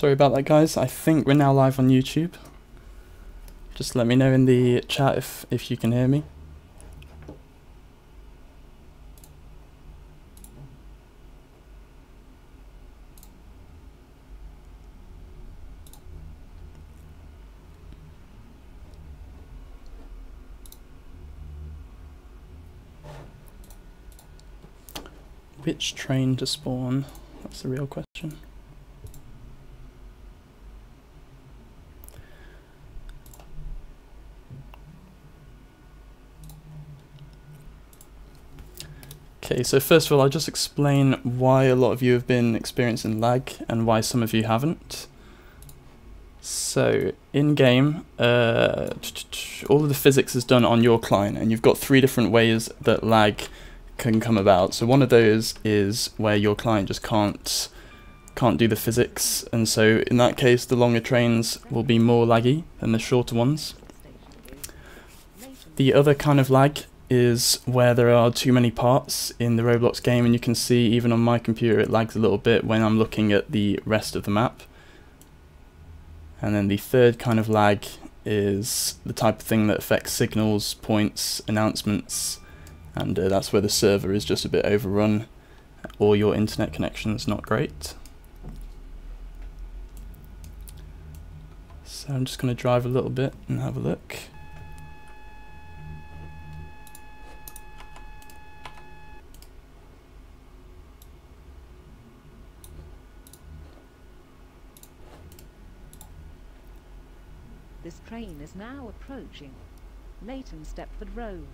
Sorry about that, guys. I think we're now live on YouTube. Just let me know in the chat if you can hear me. Which train to spawn? That's the real question. Okay, so first of all, I'll just explain why a lot of you have been experiencing lag and why some of you haven't. So, in-game, all of the physics is done on your client, and you've got 3 different ways that lag can come about. So one of those is where your client just can't do the physics, and so in that case the longer trains will be more laggy than the shorter ones. The other kind of lag is where there are too many parts in the Roblox game, and you can see even on my computer it lags a little bit when I'm looking at the rest of the map. And then the third kind of lag is the type of thing that affects signals, points, announcements, and that's where the server is just a bit overrun or your internet connection is not great. So I'm just going to drive a little bit and have a look. This train is now approaching Leighton Stepford Road.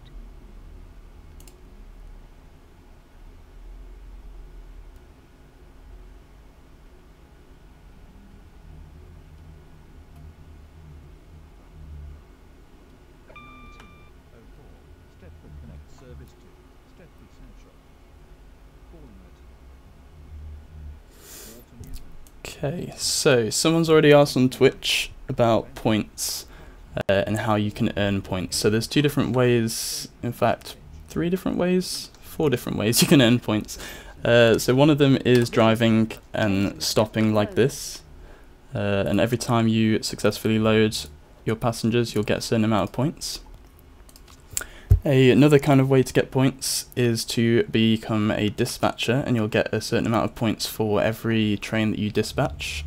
Service to Stepford Central. Okay, so someone's already asked on Twitch about points and how you can earn points. So there's 2 different ways, in fact 3 different ways, 4 different ways you can earn points. So one of them is driving and stopping like this, and every time you successfully load your passengers you'll get a certain amount of points. Another kind of way to get points is to become a dispatcher, and you'll get a certain amount of points for every train that you dispatch.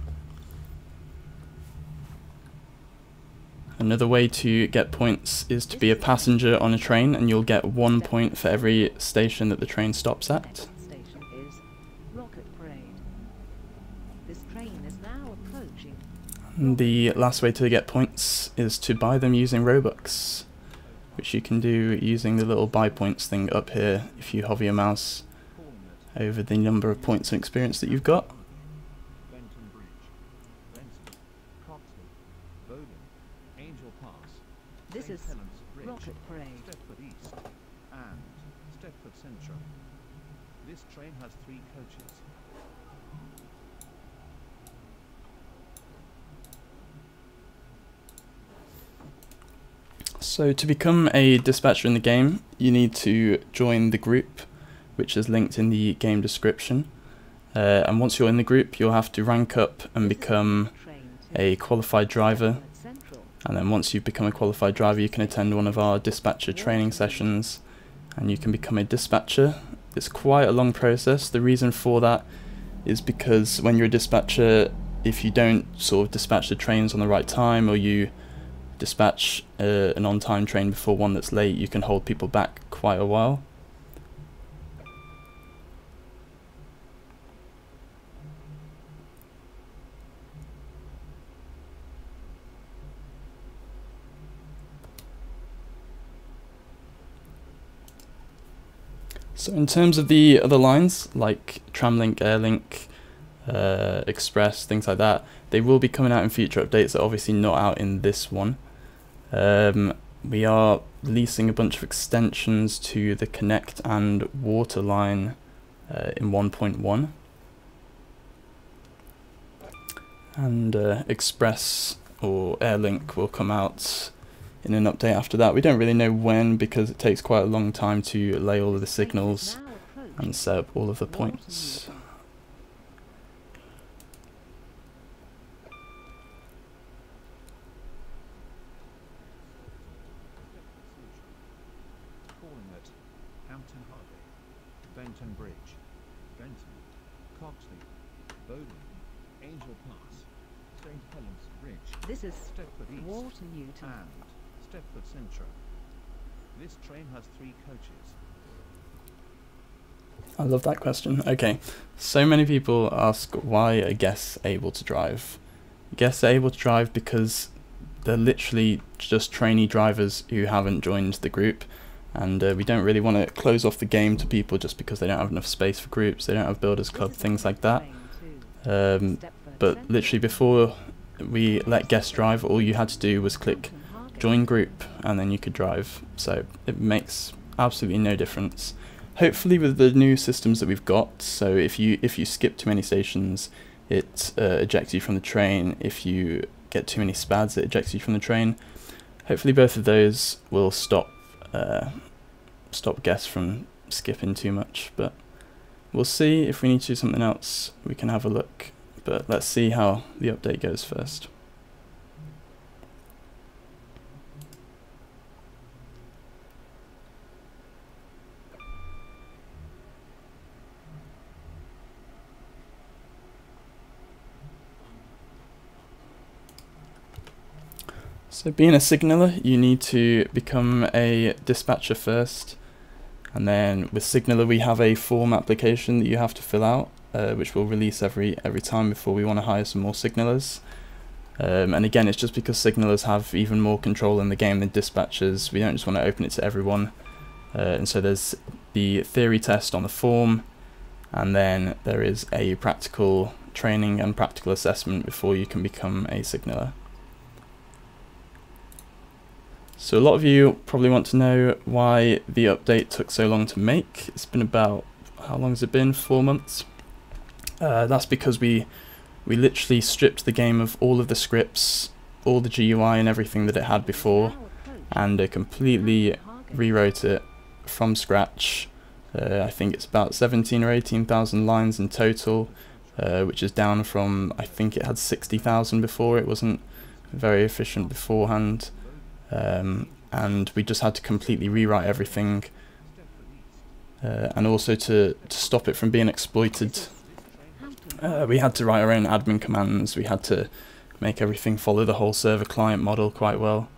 Another way to get points is to be a passenger on a train, and you'll get 1 point for every station that the train stops at. And the last way to get points is to buy them using Robux, which you can do using the little buy points thing up here if you hover your mouse over the number of points and experience that you've got. This is Rocket Parade. Stepford East and Stepford Central. This train has 3 coaches. So to become a dispatcher in the game, you need to join the group, which is linked in the game description. And once you're in the group, you'll have to rank up and become a qualified driver. And then once you've become a qualified driver, you can attend one of our dispatcher training sessions, and you can become a dispatcher. It's quite a long process. The reason for that is because when you're a dispatcher, if you don't sort of dispatch the trains on the right time, or you dispatch an on-time train before one that's late, you can hold people back quite a while. So in terms of the other lines, like Tramlink, Airlink, Express, things like that, they will be coming out in future updates. They're obviously not out in this one. We are releasing a bunch of extensions to the Connect and Water line in 1.1. And Express or Airlink will come out in an update after that. We don't really know when, because it takes quite a long time to lay all of the signals and set up all of the points. Benton Hargate, Benton Bridge, Benton, Coxley, Bowden, Angel Pass, St. Helens Bridge, This is Stepford East, Water Newton. and Stepford Central. This train has 3 coaches. I love that question. Okay, so many people ask why are guests able to drive? Guests are able to drive because they're literally just trainee drivers who haven't joined the group, and we don't really want to close off the game to people just because they don't have enough space for groups, they don't have builders club, things like that. But literally before we let guests drive, all you had to do was click join group and then you could drive, so it makes absolutely no difference. Hopefully with the new systems that we've got, so if you skip too many stations, it ejects you from the train. If you get too many spads, it ejects you from the train. Hopefully both of those will stop guests from skipping too much, but we'll see. If we need to do something else, we can have a look, but let's see how the update goes first. So being a signaller, you need to become a dispatcher first, and then with signaller we have a form application that you have to fill out, which we'll release every time before we want to hire some more signallers. And again, it's just because signallers have even more control in the game than dispatchers. We don't just want to open it to everyone. And so there's the theory test on the form, and then there is a practical training and practical assessment before you can become a signaller. So a lot of you probably want to know why the update took so long to make. It's been about, how long has it been? 4 months? That's because we literally stripped the game of all of the scripts, all the GUI and everything that it had before, and completely rewrote it from scratch. I think it's about 17 or 18,000 lines in total, which is down from, I think it had 60,000 before. It wasn't very efficient beforehand. And we just had to completely rewrite everything, and also to stop it from being exploited, we had to write our own admin commands. We had to make everything follow the whole server client model quite well,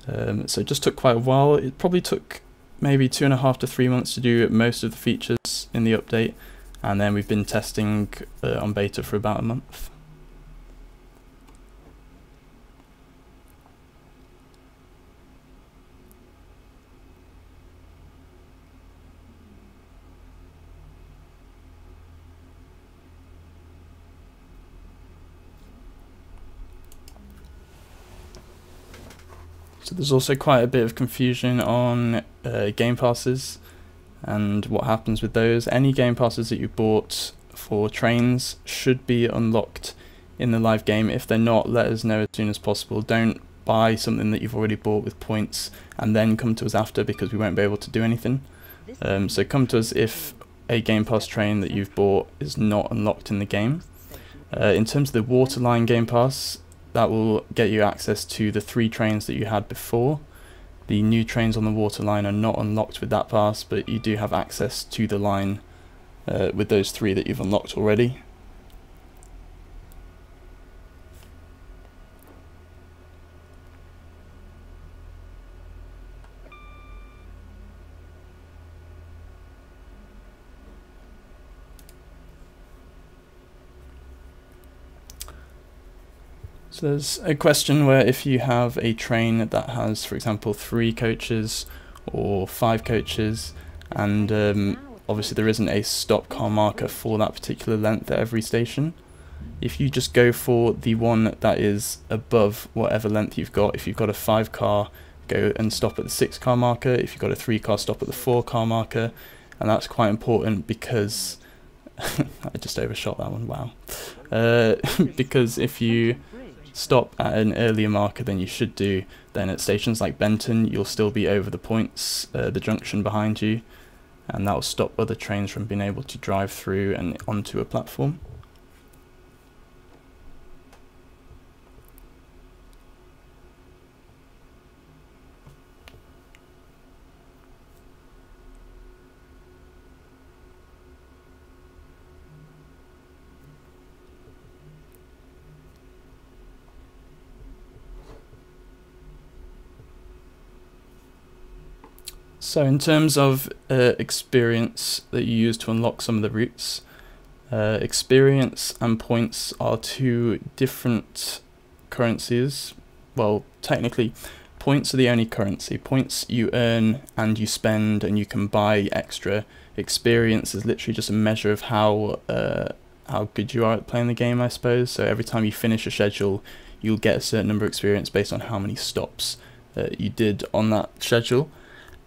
so it just took quite a while. It probably took maybe 2.5 to 3 months to do most of the features in the update, and then we've been testing on beta for about a month. So there's also quite a bit of confusion on game passes and what happens with those. Any game passes that you bought for trains should be unlocked in the live game. If they're not, let us know as soon as possible. Don't buy something that you've already bought with points and then come to us after, because we won't be able to do anything. So come to us if a game pass train that you've bought is not unlocked in the game. In terms of the waterline game pass, that will get you access to the 3 trains that you had before. The new trains on the waterline are not unlocked with that pass, but you do have access to the line with those 3 that you've unlocked already. So there's a question where if you have a train that has, for example, 3 coaches or 5 coaches, and obviously there isn't a stop car marker for that particular length at every station, if you just go for the one that is above whatever length you've got, if you've got a 5 car, go and stop at the 6 car marker. If you've got a 3 car, stop at the 4 car marker. And that's quite important because I just overshot that one, wow. Because if you stop at an earlier marker than you should do, then at stations like Benton you'll still be over the points, the junction behind you, and that will stop other trains from being able to drive through and onto a platform. So in terms of experience that you use to unlock some of the routes, experience and points are two different currencies. Well, technically, points are the only currency. Points you earn and you spend and you can buy extra. Experience is literally just a measure of how good you are at playing the game, I suppose. So every time you finish a schedule, you'll get a certain number of experience based on how many stops you did on that schedule.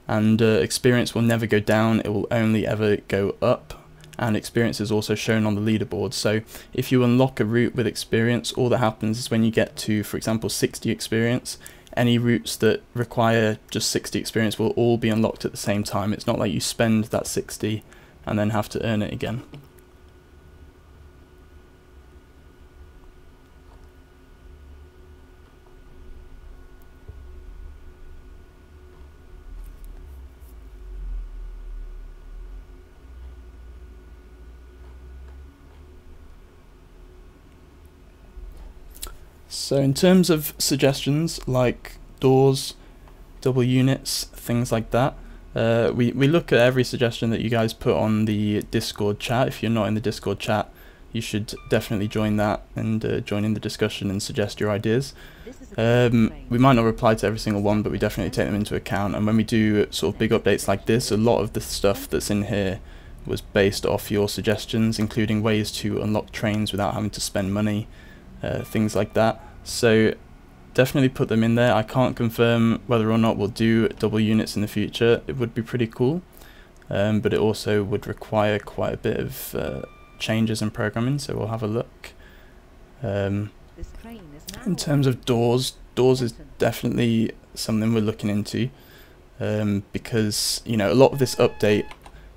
And experience will never go down, it will only ever go up. And experience is also shown on the leaderboard. So if you unlock a route with experience, all that happens is when you get to, for example, 60 experience, any routes that require just 60 experience will all be unlocked at the same time. It's not like you spend that 60 and then have to earn it again. So in terms of suggestions like doors, double units, things like that, we look at every suggestion that you guys put on the Discord chat. If you're not in the Discord chat, you should definitely join that and join in the discussion and suggest your ideas. We might not reply to every single one, but we definitely take them into account. And when we do sort of big updates like this, a lot of the stuff that's in here was based off your suggestions, including ways to unlock trains without having to spend money, things like that. So definitely put them in there. I can't confirm whether or not we'll do double units in the future. It would be pretty cool, but it also would require quite a bit of changes in programming, so we'll have a look. In terms of doors is definitely something we're looking into, because you know, a lot of this update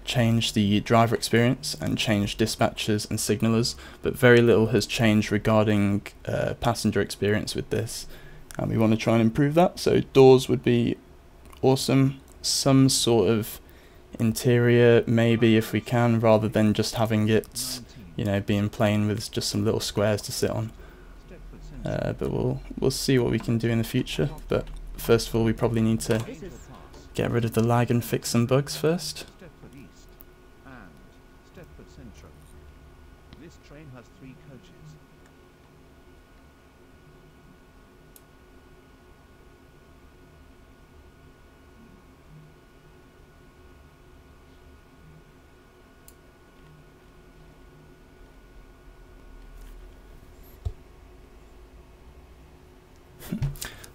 changed the driver experience and changed dispatchers and signalers, but very little has changed regarding passenger experience with this, and we want to try and improve that. So doors would be awesome. Some sort of interior maybe, if we can, rather than just having it, you know, being plain with just some little squares to sit on. But we'll see what we can do in the future. But first of all, we probably need to get rid of the lag and fix some bugs first. Stepford Central. This train has 3 coaches.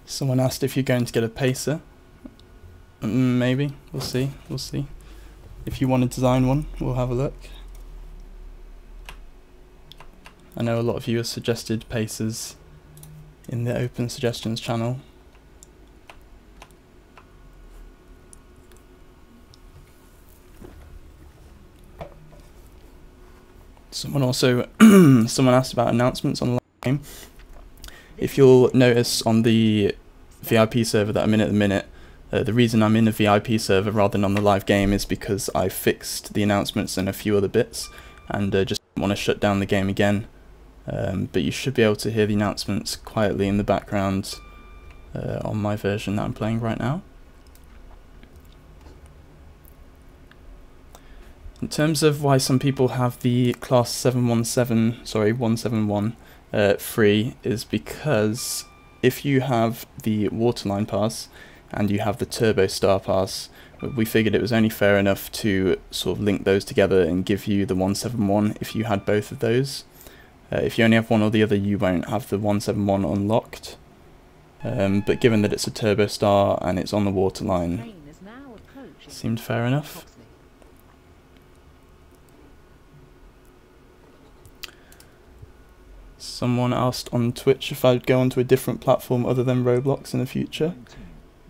Someone asked if you're going to get a pacer. Maybe. We'll see. If you want to design one, we'll have a look. I know a lot of you have suggested pacers in the open suggestions channel. Someone also someone asked about announcements on the game. If you'll notice on the VIP server that I'm in at the minute, the reason I'm in a VIP server rather than on the live game is because I fixed the announcements and a few other bits, and just didn't want to shut down the game again. But you should be able to hear the announcements quietly in the background on my version that I'm playing right now. In terms of why some people have the class 171 free, is because if you have the Waterline pass and you have the Turbo Star pass, we figured it was only fair enough to sort of link those together and give you the 171 if you had both of those. If you only have one or the other, you won't have the 171 unlocked. But given that it's a Turbo Star and it's on the Waterline, it seemed fair enough. Someone asked on Twitch if I'd go onto a different platform other than Roblox in the future.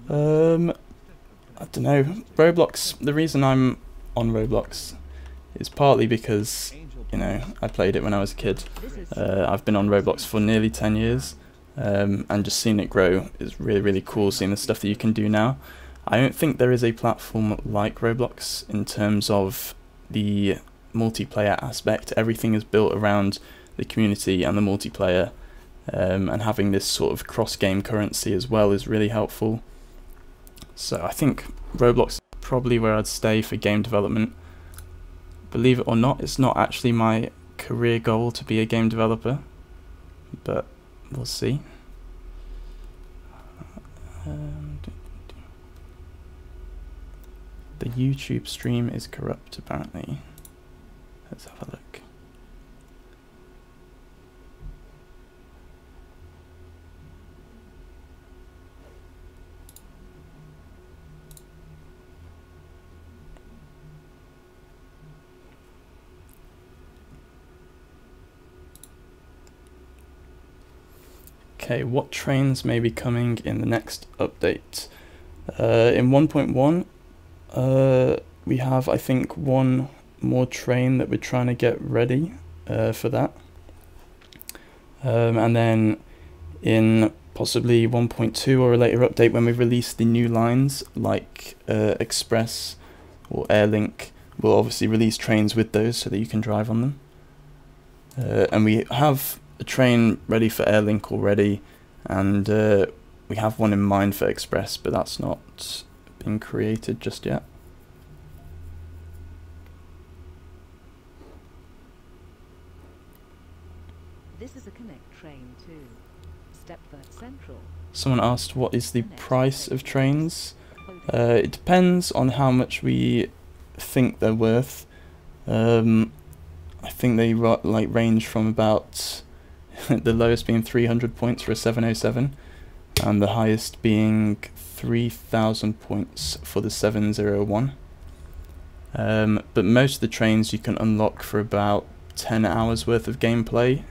I don't know. Roblox, the reason I'm on Roblox is partly because, you know, I played it when I was a kid. I've been on Roblox for nearly 10 years, and just seeing it grow is really, really cool, seeing the stuff that you can do now. I don't think there is a platform like Roblox in terms of the multiplayer aspect. Everything is built around the community and the multiplayer, and having this sort of cross-game currency as well is really helpful. So I think Roblox is probably where I'd stay for game development. Believe it or not, it's not actually my career goal to be a game developer, but we'll see. The YouTube stream is corrupt apparently. Let's have a look. Okay, what trains may be coming in the next update? In 1.1, we have, I think, one more train that we're trying to get ready for that. And then in possibly 1.2 or a later update, when we release the new lines like Express or Airlink, we'll obviously release trains with those so that you can drive on them. And we have a train ready for Airlink already, and we have one in mind for Express, but that's not been created just yet. This is a connect train to Stepford Central. Someone asked what is the price of trains. It depends on how much we think they're worth. I think they range from about the lowest being 300 points for a 707 and the highest being 3,000 points for the 701. But most of the trains you can unlock for about 10 hours worth of gameplay.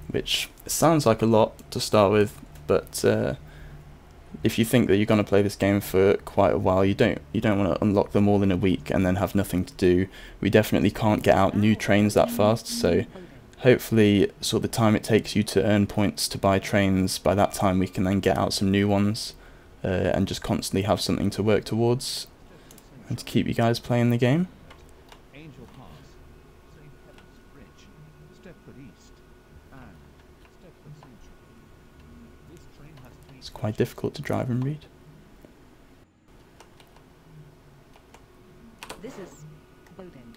Which sounds like a lot to start with, but if you think that you're going to play this game for quite a while, you don't want to unlock them all in a week and then have nothing to do. We definitely can't get out new trains that fast, so hopefully sort of the time it takes you to earn points to buy trains, by that time we can then get out some new ones and just constantly have something to work towards and to keep you guys playing the game. Angel Pass, St. Helens Bridge, Stepford East, and Stepford Central. This train has three. It's quite difficult to drive and read. This is Bowden.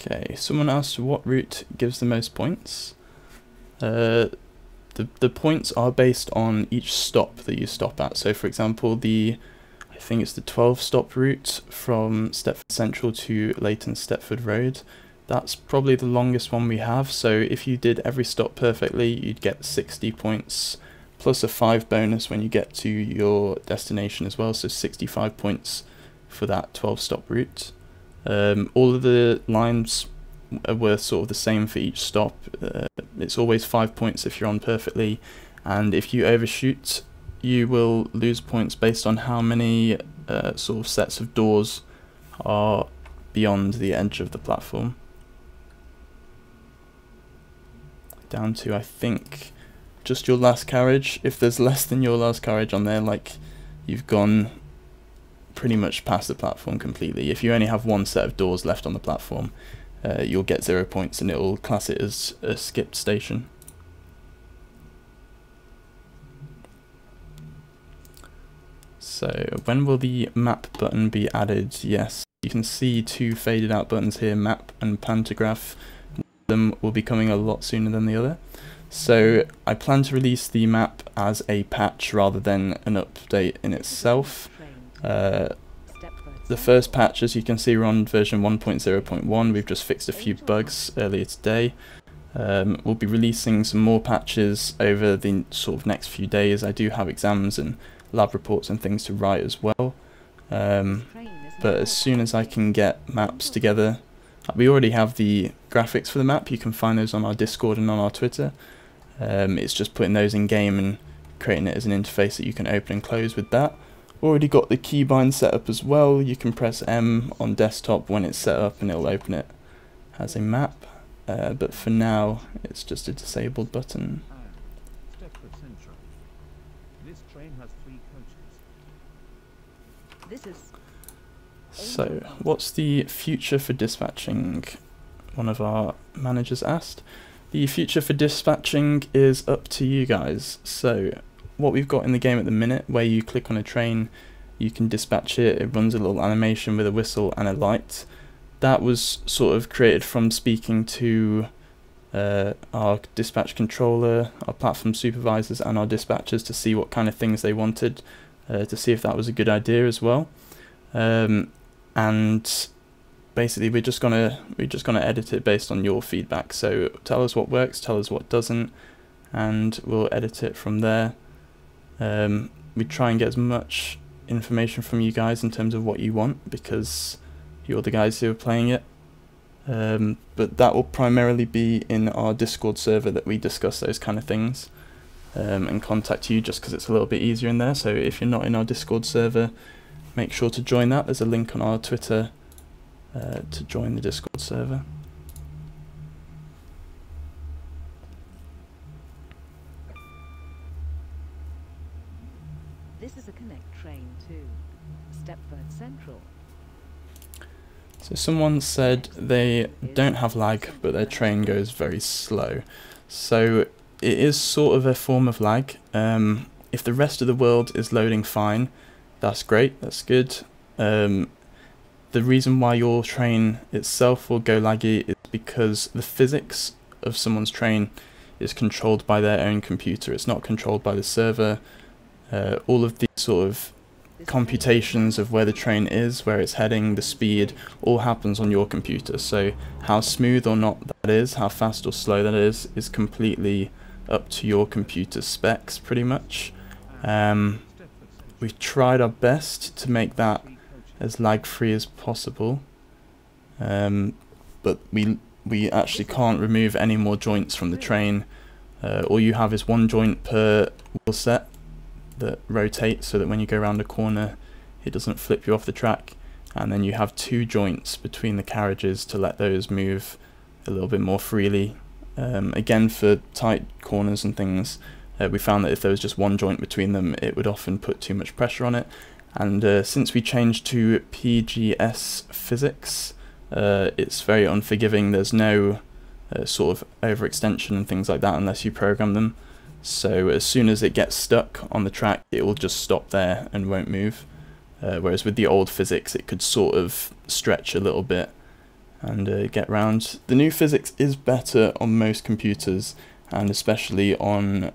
Okay, someone asked what route gives the most points. The points are based on each stop that you stop at. So for example, I think it's the 12 stop route from Stepford Central to Leighton Stepford Road. That's probably the longest one we have. So if you did every stop perfectly, you'd get 60 points plus a 5 bonus when you get to your destination as well. So 65 points for that 12 stop route. All of the lines are worth sort of the same for each stop. It's always 5 points if you're on perfectly, and if you overshoot you will lose points based on how many sort of sets of doors are beyond the edge of the platform. Down to, I think, just your last carriage. If there's less than your last carriage on there, like, you've gone pretty much past the platform completely. If you only have one set of doors left on the platform, you'll get 0 points and it'll class it as a skipped station. So when will the map button be added? Yes, you can see 2 faded out buttons here, map and pantograph. One of them will be coming a lot sooner than the other. So I plan to release the map as a patch rather than an update in itself. The first patch, as you can see, we're on version 1.0.1. We've just fixed a few bugs earlier today. We'll be releasing some more patches over the sort of next few days. I do have exams and lab reports and things to write as well. But as soon as I can get maps together, we already have the graphics for the map. You can find those on our Discord and on our Twitter. It's just putting those in game and creating it as an interface that you can open and close with that. Already got the keybind set up as well. You can press M on desktop when it's set up and it'll open it as a map. but for now it's just a disabled button. And Stepford Central. This train has 3 coaches. This is So, what's the future for dispatching? One of our managers asked. The future for dispatching is up to you guys. So, what we've got in the game at the minute, where you click on a train, you can dispatch it, it runs a little animation with a whistle and a light. That was sort of created from speaking to our dispatch controller, our platform supervisors and our dispatchers to see what kind of things they wanted, to see if that was a good idea as well. And basically we're just gonna edit it based on your feedback. So tell us what works, tell us what doesn't, and we'll edit it from there. We try and get as much information from you guys in terms of what you want, because you're the guys who are playing it. But that will primarily be in our Discord server that we discuss those kind of things, and contact you, just because it's a little bit easier in there. So if you're not in our Discord server, make sure to join that. There's a link on our Twitter to join the Discord server. This is a connect train to Stepford Central. So someone said they don't have lag, but their train goes very slow. So it is sort of a form of lag. If the rest of the world is loading fine, that's great, that's good. The reason why your train itself will go laggy is because the physics of someone's train is controlled by their own computer. It's not controlled by the server. All of these sort of computations of where the train is, where it's heading, the speed, all happens on your computer. So how smooth or not that is, how fast or slow that is completely up to your computer specs, pretty much. We've tried our best to make that as lag-free as possible, but we actually can't remove any more joints from the train. All you have is 1 joint per wheel set that rotates, so that when you go around a corner it doesn't flip you off the track, and then you have 2 joints between the carriages to let those move a little bit more freely. Again, for tight corners and things, we found that if there was just 1 joint between them, it would often put too much pressure on it. And since we changed to PGS physics, it's very unforgiving. There's no sort of overextension and things like that unless you program them. So as soon as it gets stuck on the track, it will just stop there and won't move. Whereas with the old physics, it could sort of stretch a little bit and get round. The new physics is better on most computers, and especially on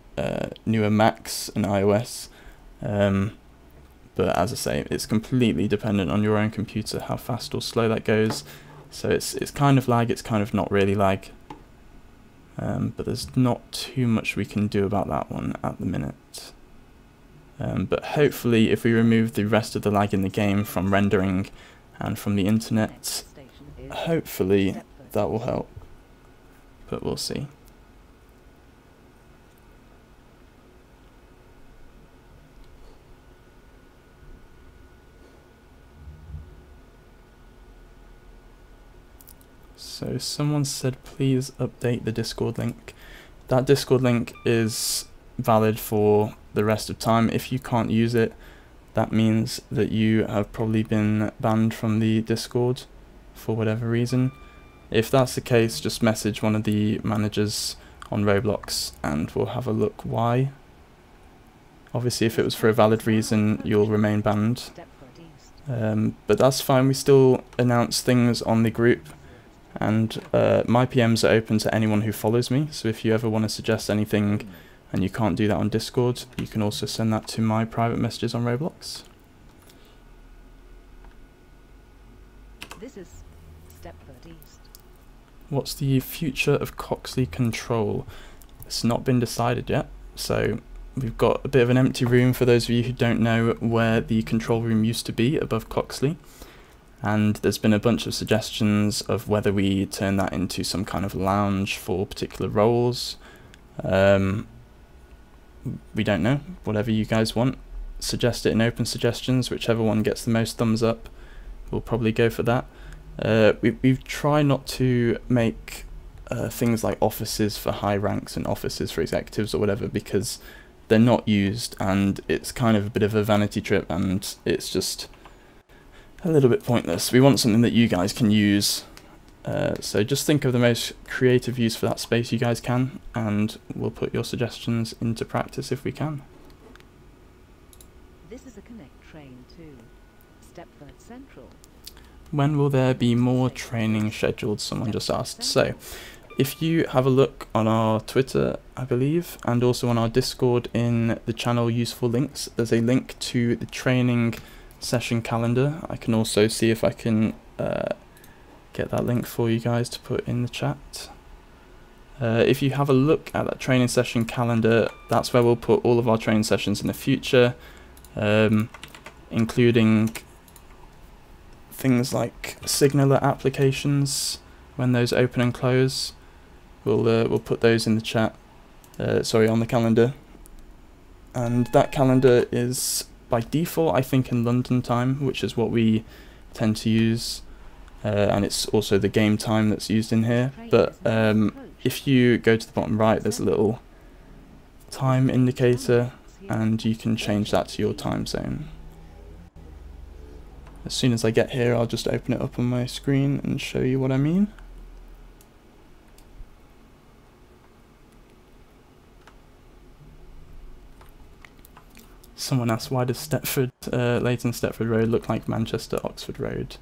newer Macs and iOS. But as I say, it's completely dependent on your own computer, how fast or slow that goes. So it's kind of lag, it's kind of not really lag. But there's not too much we can do about that one at the minute. But hopefully if we remove the rest of the lag in the game from rendering and from the internet, hopefully that will help. But we'll see. So someone said please update the Discord link. That Discord link is valid for the rest of time. If you can't use it, that means that you have probably been banned from the Discord for whatever reason. If that's the case, just message one of the managers on ROBLOX and we'll have a look why. Obviously if it was for a valid reason, you'll remain banned. But that's fine, we still announce things on the group. And my PMs are open to anyone who follows me, so if you ever want to suggest anything and you can't do that on Discord, you can also send that to my private messages on ROBLOX. This is Stepford East. What's the future of Coxley Control? It's not been decided yet, so we've got a bit of an empty room for those of you who don't know where the control room used to be above Coxley. And there's been a bunch of suggestions of whether we turn that into some kind of lounge for particular roles. We don't know, whatever you guys want. Suggest it in open suggestions, whichever one gets the most thumbs up, we'll probably go for that. We've tried not to make things like offices for high ranks and offices for executives or whatever, because they're not used and it's kind of a bit of a vanity trip and it's just a little bit pointless. We want something that you guys can use, so just think of the most creative use for that space you guys can, and we'll put your suggestions into practice if we can. This is a connect train to Stepford Central. When will there be more training scheduled? Someone just asked. So if you have a look on our Twitter, I believe, and also on our Discord in the channel useful links, there's a link to the training session calendar. I can also see if I can get that link for you guys to put in the chat. If you have a look at that training session calendar, that's where we'll put all of our training sessions in the future, including things like signaler applications. When those open and close, we'll put those in the chat, on the calendar. And that calendar is by default, I think, in London time, which is what we tend to use, and it's also the game time that's used in here. But if you go to the bottom right, there's a little time indicator, and you can change that to your time zone. As soon as I get here, I'll just open it up on my screen and show you what I mean. Someone asked, why does Leighton Stepford Road look like Manchester Oxford Road?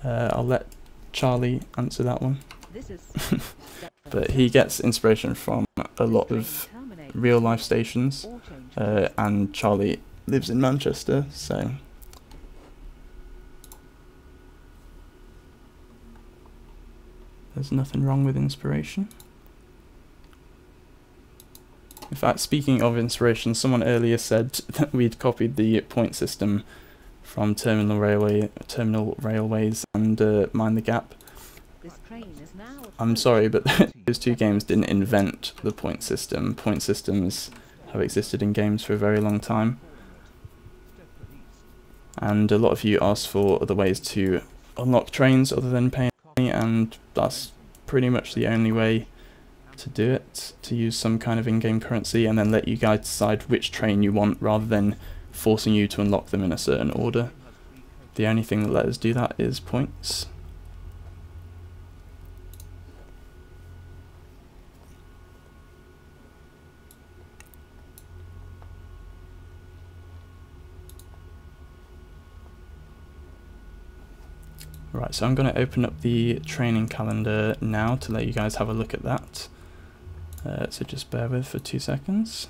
I'll let Charlie answer that one. But he gets inspiration from a lot of real life stations, and Charlie lives in Manchester, so there's nothing wrong with inspiration. In fact, speaking of inspiration, someone earlier said that we'd copied the point system from Terminal Railways and Mind the Gap. I'm sorry, but those two games didn't invent the point system. Point systems have existed in games for a very long time. And a lot of you asked for other ways to unlock trains other than paying money, and that's pretty much the only way to do it, to use some kind of in-game currency and then let you guys decide which train you want rather than forcing you to unlock them in a certain order. The only thing that let us do that is points. Right, so I'm going to open up the training calendar now to let you guys have a look at that. So just bear with for 2 seconds.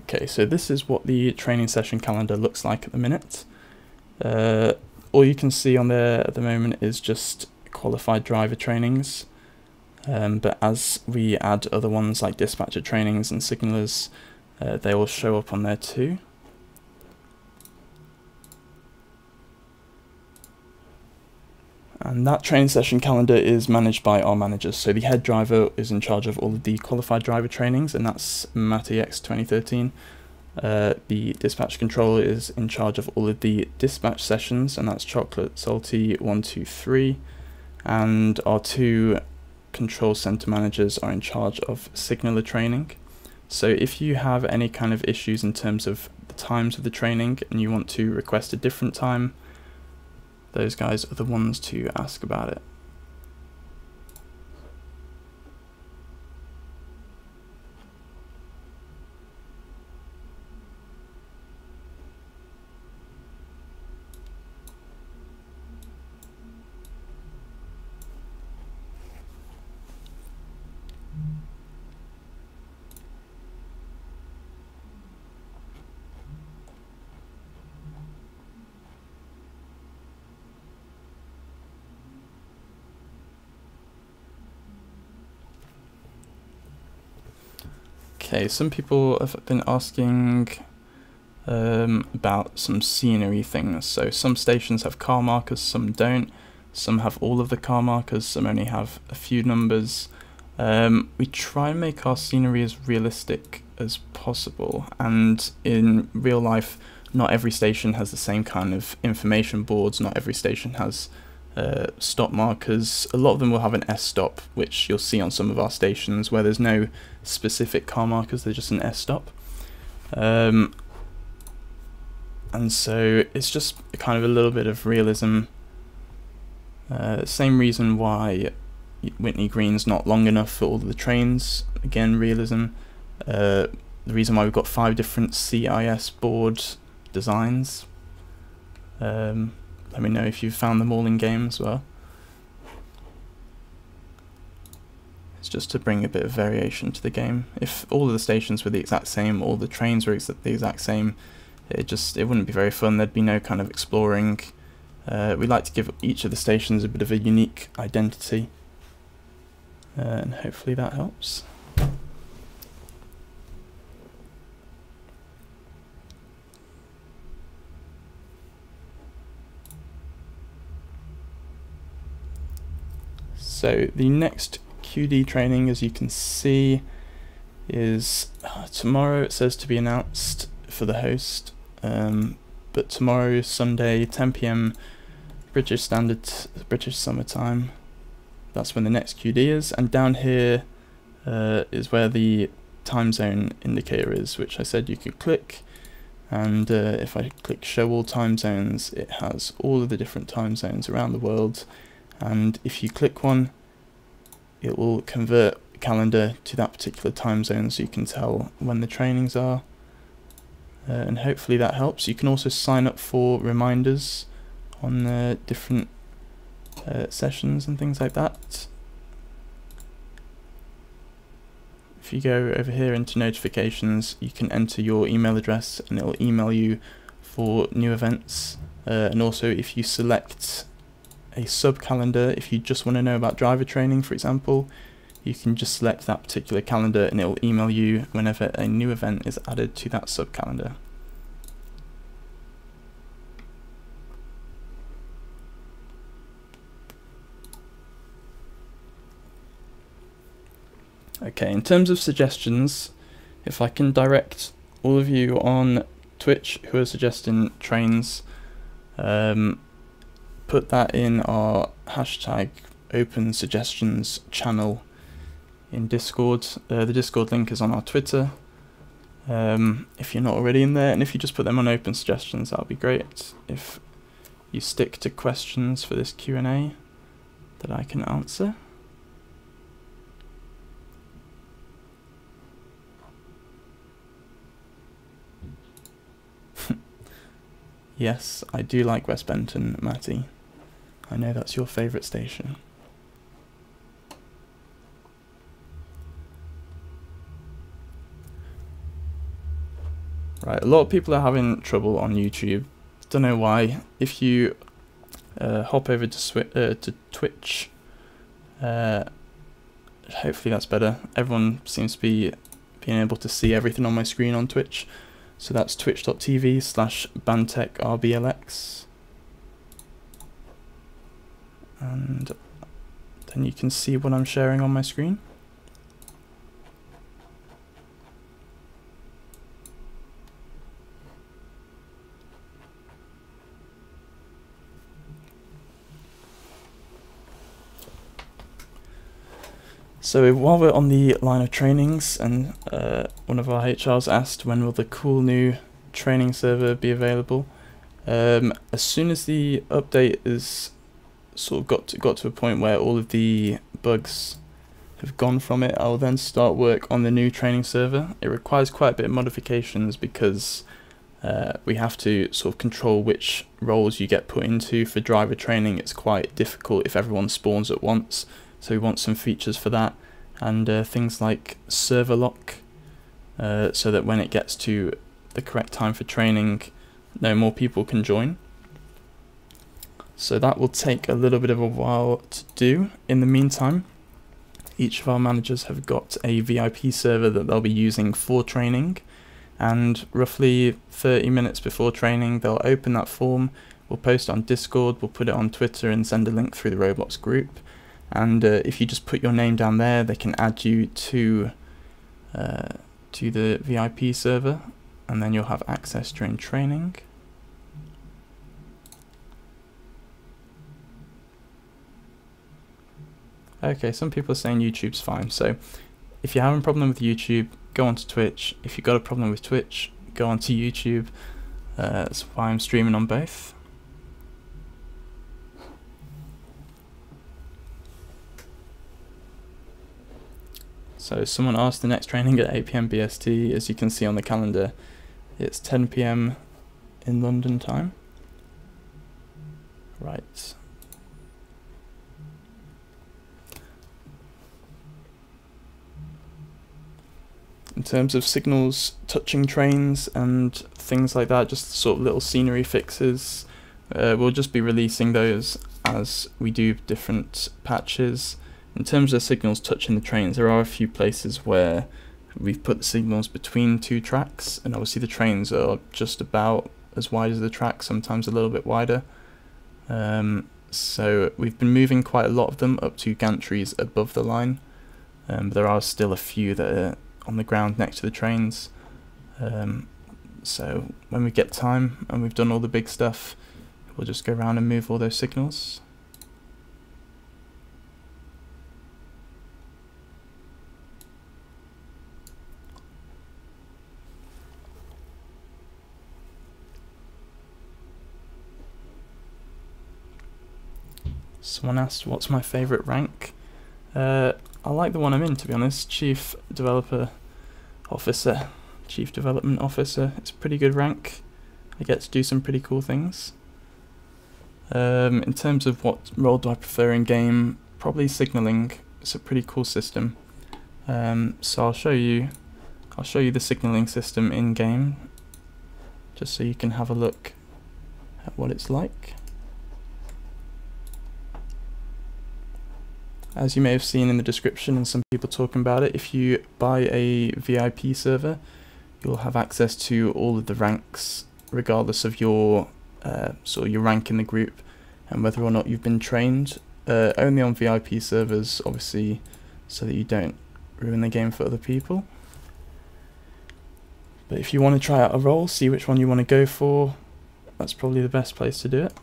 Okay, so this is what the training session calendar looks like at the minute. All you can see on there at the moment is just qualified driver trainings, but as we add other ones like dispatcher trainings and signalers, they will show up on there too. And that training session calendar is managed by our managers. So the head driver is in charge of all of the qualified driver trainings, and that's MatEX 2013. The dispatch controller is in charge of all of the dispatch sessions, and that's Chocolate Salty 123. And our two control center managers are in charge of signaler training. So if you have any kind of issues in terms of the times of the training and you want to request a different time, those guys are the ones to ask about it. Okay, some people have been asking about some scenery things. So some stations have car markers, some don't. Some have all of the car markers, some only have a few numbers. We try and make our scenery as realistic as possible, and in real life not every station has the same kind of information boards, not every station has stop markers. A lot of them will have an S stop, which you'll see on some of our stations where there's no specific car markers, they're just an S stop. And so it's just kind of a little bit of realism. Same reason why Whitney Green's not long enough for all of the trains, again realism. The reason why we've got 5 different CIS board designs. Let me know if you've found them all in game as well. It's just to bring a bit of variation to the game. If all of the stations were the exact same, all the trains were the exact same, it wouldn't be very fun. There'd be no kind of exploring. We like to give each of the stations a bit of a unique identity, and hopefully that helps. So the next QD training, as you can see, is tomorrow. It says to be announced for the host, but tomorrow, Sunday, 10 PM British Standard, British Summer Time. That's when the next QD is, and down here is where the time zone indicator is, which I said you could click, and if I click show all time zones, it has all of the different time zones around the world. And if you click one, it will convert the calendar to that particular time zone, so you can tell when the trainings are, and hopefully that helps. You can also sign up for reminders on the different sessions and things like that. If you go over here into notifications, you can enter your email address and it will email you for new events, and also if you select a sub-calendar, if you just want to know about driver training, for example, you can just select that particular calendar and it will email you whenever a new event is added to that sub-calendar. Okay, in terms of suggestions, if I can direct all of you on Twitch who are suggesting trains, put that in our hashtag open suggestions channel in Discord. The Discord link is on our Twitter, if you're not already in there, and if you just put them on open suggestions, that would be great. If you stick to questions for this Q&A that I can answer. Yes, I do like West Benton, Matty. I know that's your favourite station. Right, a lot of people are having trouble on YouTube. Don't know why. If you hop over to Twitch, hopefully that's better. Everyone seems to be being able to see everything on my screen on Twitch. So that's twitch.tv/BantechRBLX. And then you can see what I'm sharing on my screen. So while we're on the line of trainings, and one of our HRs asked when will the cool new training server be available, as soon as the update is sort of got to a point where all of the bugs have gone from it, I will then start work on the new training server. It requires quite a bit of modifications because we have to sort of control which roles you get put into. For driver training, it's quite difficult if everyone spawns at once. So we want some features for that, and things like server lock, so that when it gets to the correct time for training, no more people can join. So that will take a little bit of a while to do. In the meantime, each of our managers have got a VIP server that they'll be using for training, and roughly 30 minutes before training they'll open that form, we'll post it on Discord, we'll put it on Twitter and send a link through the ROBLOX group, and if you just put your name down there, they can add you to the VIP server, and then you'll have access during training. Okay, some people are saying YouTube's fine, so if you're having a problem with YouTube, go onto Twitch. If you've got a problem with Twitch, go onto YouTube. That's why I'm streaming on both. So someone asked the next training at 8 PM BST. As you can see on the calendar, it's 10 PM in London time. Right. In terms of signals touching trains and things like that, just sort of little scenery fixes, we'll just be releasing those as we do different patches. In terms of signals touching the trains, there are a few places where we've put the signals between two tracks, and obviously the trains are just about as wide as the track, sometimes a little bit wider. So we've been moving quite a lot of them up to gantries above the line, but there are still a few that are on the ground next to the trains. So when we get time and we've done all the big stuff, we'll just go around and move all those signals. Someone asked what's my favourite rank. I like the one I'm in, to be honest. Chief Development Officer. It's a pretty good rank. I get to do some pretty cool things. In terms of what role do I prefer in game, probably signalling. It's a pretty cool system. So I'll show you the signalling system in game, just so you can have a look at what it's like. As you may have seen in the description and some people talking about it, if you buy a VIP server, you'll have access to all of the ranks, regardless of your sort of your rank in the group and whether or not you've been trained. Only on VIP servers, obviously, so that you don't ruin the game for other people. But if you want to try out a role, see which one you want to go for, that's probably the best place to do it.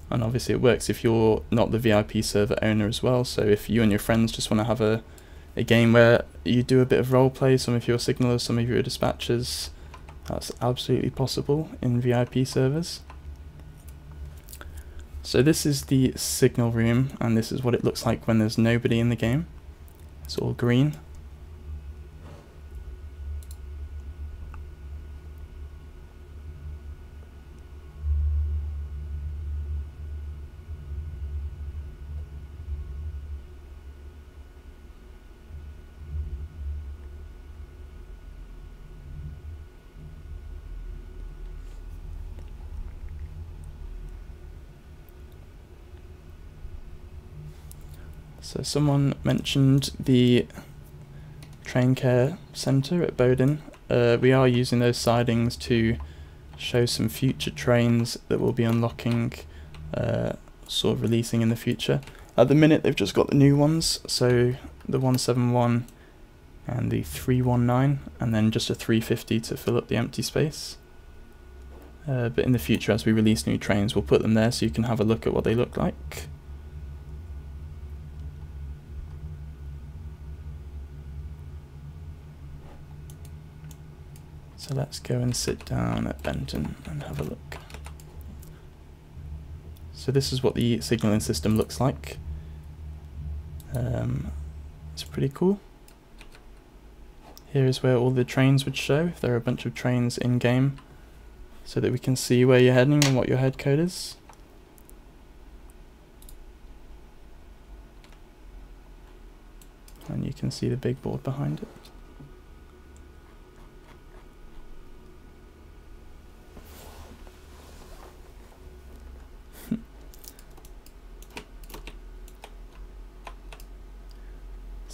And obviously it works if you're not the VIP server owner as well, so if you and your friends just want to have a game where you do a bit of roleplay, some of your signalers, some of your dispatchers, that's absolutely possible in VIP servers. So this is the signal room, and this is what it looks like when there's nobody in the game. It's all green. So someone mentioned the train care centre at Bowden. We are using those sidings to show some future trains that we'll be unlocking, sort of releasing in the future. At the minute they've just got the new ones, so the 171 and the 319, and then just a 350 to fill up the empty space. But in the future, as we release new trains, we'll put them there so you can have a look at what they look like. So let's go and sit down at Benton and have a look. So this is what the signalling system looks like. It's pretty cool. Here is where all the trains would show, if there are a bunch of trains in game, so that we can see where you're heading and what your head code is. And you can see the big board behind it.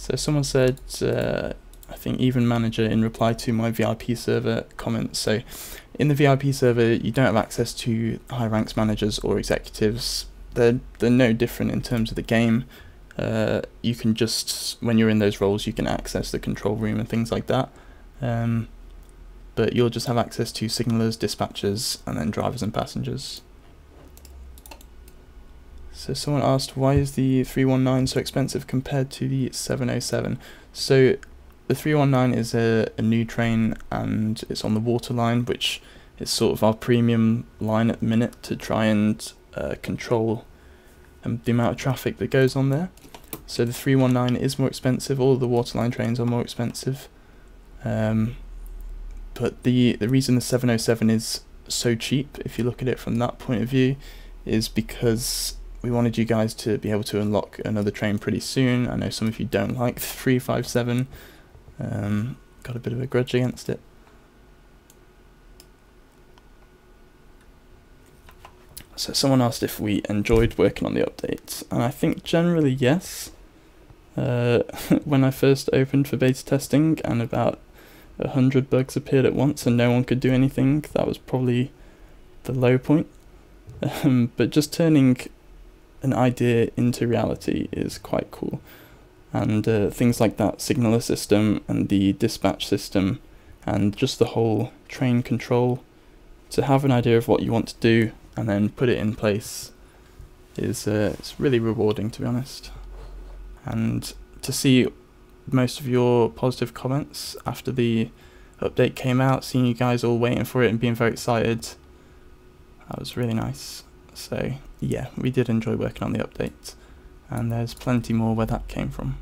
So someone said, I think even manager in reply to my VIP server comment. So in the VIP server, you don't have access to high ranks managers or executives. They're no different in terms of the game. You can just, when you're in those roles, you can access the control room and things like that. But you'll just have access to signalers, dispatchers, and then drivers and passengers. So someone asked, why is the 319 so expensive compared to the 707? So the 319 is a new train, and it's on the water line, which is sort of our premium line at the minute to try and control the amount of traffic that goes on there. So the 319 is more expensive. All of the waterline trains are more expensive. But the reason the 707 is so cheap, if you look at it from that point of view, is because we wanted you guys to be able to unlock another train pretty soon. I know some of you don't like the 357. Got a bit of a grudge against it. So someone asked if we enjoyed working on the updates, and I think generally yes. When I first opened for beta testing and about 100 bugs appeared at once and no one could do anything, that was probably the low point. But just turning an idea into reality is quite cool. And things like that signaler system and the dispatch system and just the whole train control, to have an idea of what you want to do and then put it in place is it's really rewarding, to be honest. And to see most of your positive comments after the update came out, seeing you guys all waiting for it and being very excited, that was really nice. So yeah, we did enjoy working on the update, and there's plenty more where that came from.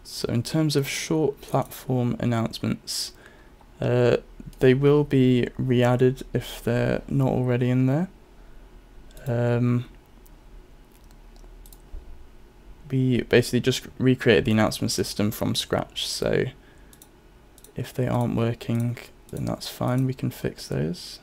So in terms of short platform announcements, they will be re-added if they're not already in there. We basically just recreated the announcement system from scratch, so if they aren't working, then that's fine, we can fix those.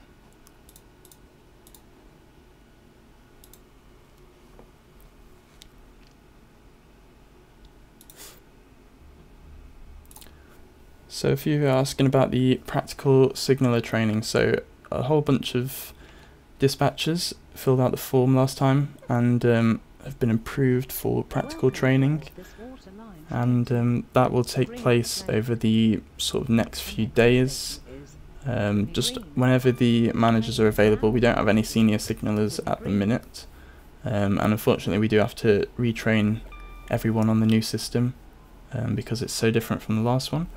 So if you're asking about the practical signaler training, so a whole bunch of dispatchers filled out the form last time and have been improved for practical training, and that will take place over the sort of next few days. Just whenever the managers are available. We don't have any senior signalers at the minute, and unfortunately we do have to retrain everyone on the new system because it's so different from the last one.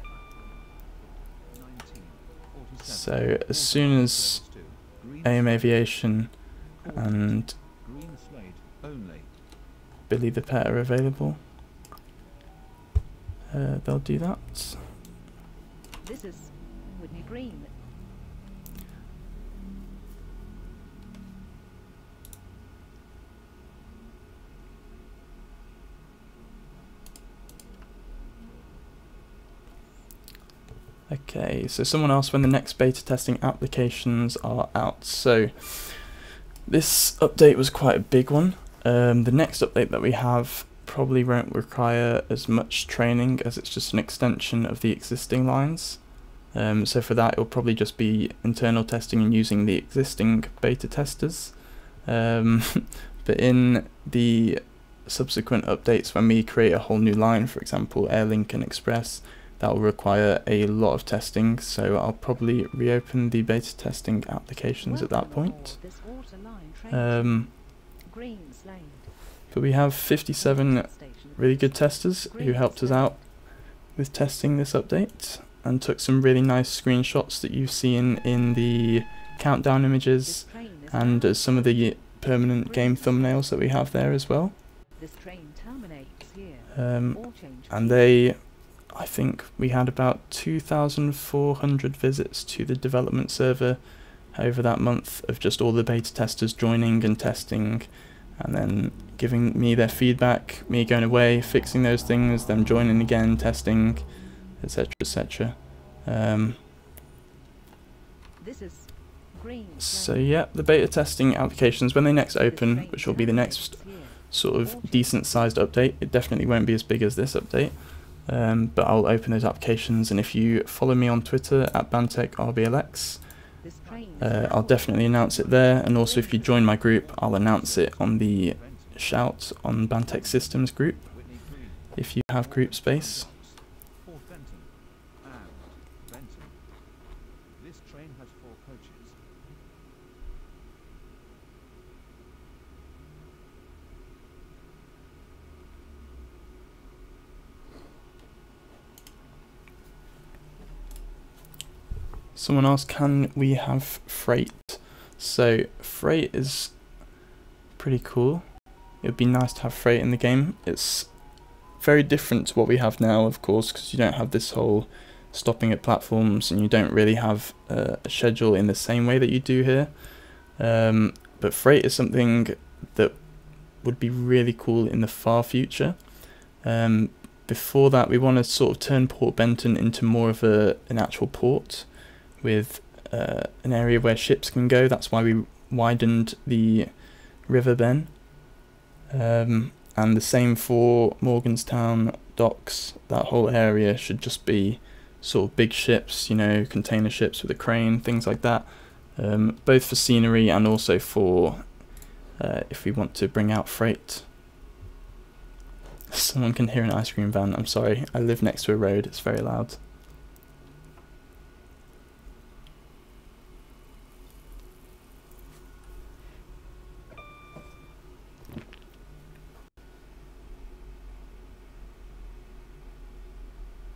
So as soon as AM Aviation and Billy the Pet are available, they'll do that. This is Whitney Green. Okay, so someone asked when the next beta testing applications are out. So this update was quite a big one. The next update that we have probably won't require as much training, as it's just an extension of the existing lines. So for that it'll probably just be internal testing and using the existing beta testers. But in the subsequent updates, when we create a whole new line, for example Airlink and Express, that will require a lot of testing, so I'll probably reopen the beta testing applications at that point. But we have 57 really good testers who helped us out with testing this update and took some really nice screenshots that you've seen in the countdown images and some of the permanent game thumbnails that we have there as well. And I think we had about 2,400 visits to the development server over that month of just all the beta testers joining and testing, and then giving me their feedback, me going away, fixing those things, them joining again, testing, etc, etc. This is green. So yeah, the beta testing applications, when they next open, which will be the next sort of decent sized update, it definitely won't be as big as this update, but I'll open those applications, and if you follow me on Twitter at BantechRBLX, I'll definitely announce it there, and also if you join my group, I'll announce it on the Shout on Bantech Systems group, if you have group space. This train has 4 coaches. Someone else, can we have freight? So freight is pretty cool. It would be nice to have freight in the game. It's very different to what we have now, of course, because you don't have this whole stopping at platforms, and you don't really have a schedule in the same way that you do here. But freight is something that would be really cool in the far future. Before that, we want to sort of turn Port Benton into more of an actual port with an area where ships can go. That's why we widened the river Ben. And the same for Morganstown docks. That whole area should just be sort of big ships, you know, container ships with a crane, things like that. Both for scenery and also for if we want to bring out freight. Someone can hear an ice cream van. I'm sorry, I live next to a road, it's very loud.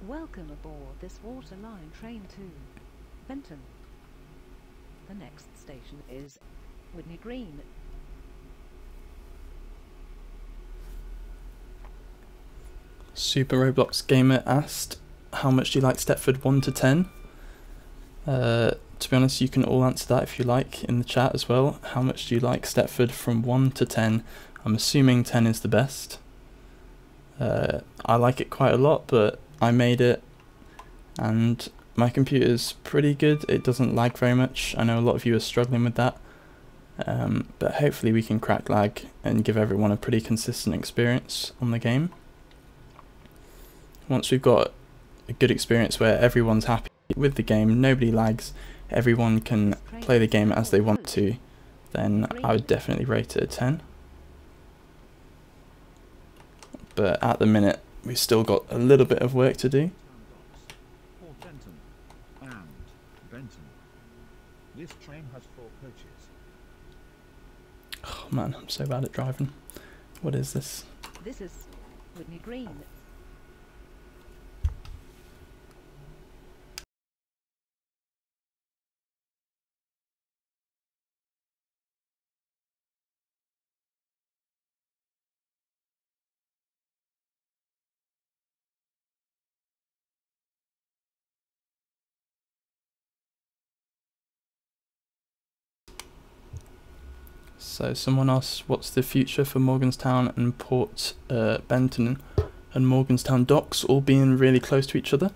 Welcome aboard this water line train to Benton. The next station is Whitney Green. Super Roblox Gamer asked, how much do you like Stepford 1 to 10? To be honest, you can all answer that if you like in the chat as well. How much do you like Stepford from 1 to 10? I'm assuming 10 is the best. I like it quite a lot, but I made it and my computer's pretty good. It doesn't lag very much. I know a lot of you are struggling with that, but hopefully we can crack lag and give everyone a pretty consistent experience on the game. Once we've got a good experience where everyone's happy with the game, nobody lags, everyone can play the game as they want to, then I would definitely rate it a 10. But at the minute, we've still got a little bit of work to do. Port Benton and Benton. This train has 4 coaches. Oh man, I'm so bad at driving. What is this? This is Whitney Green. So someone asked, what's the future for Morganstown and Port Benton and Morganstown docks all being really close to each other?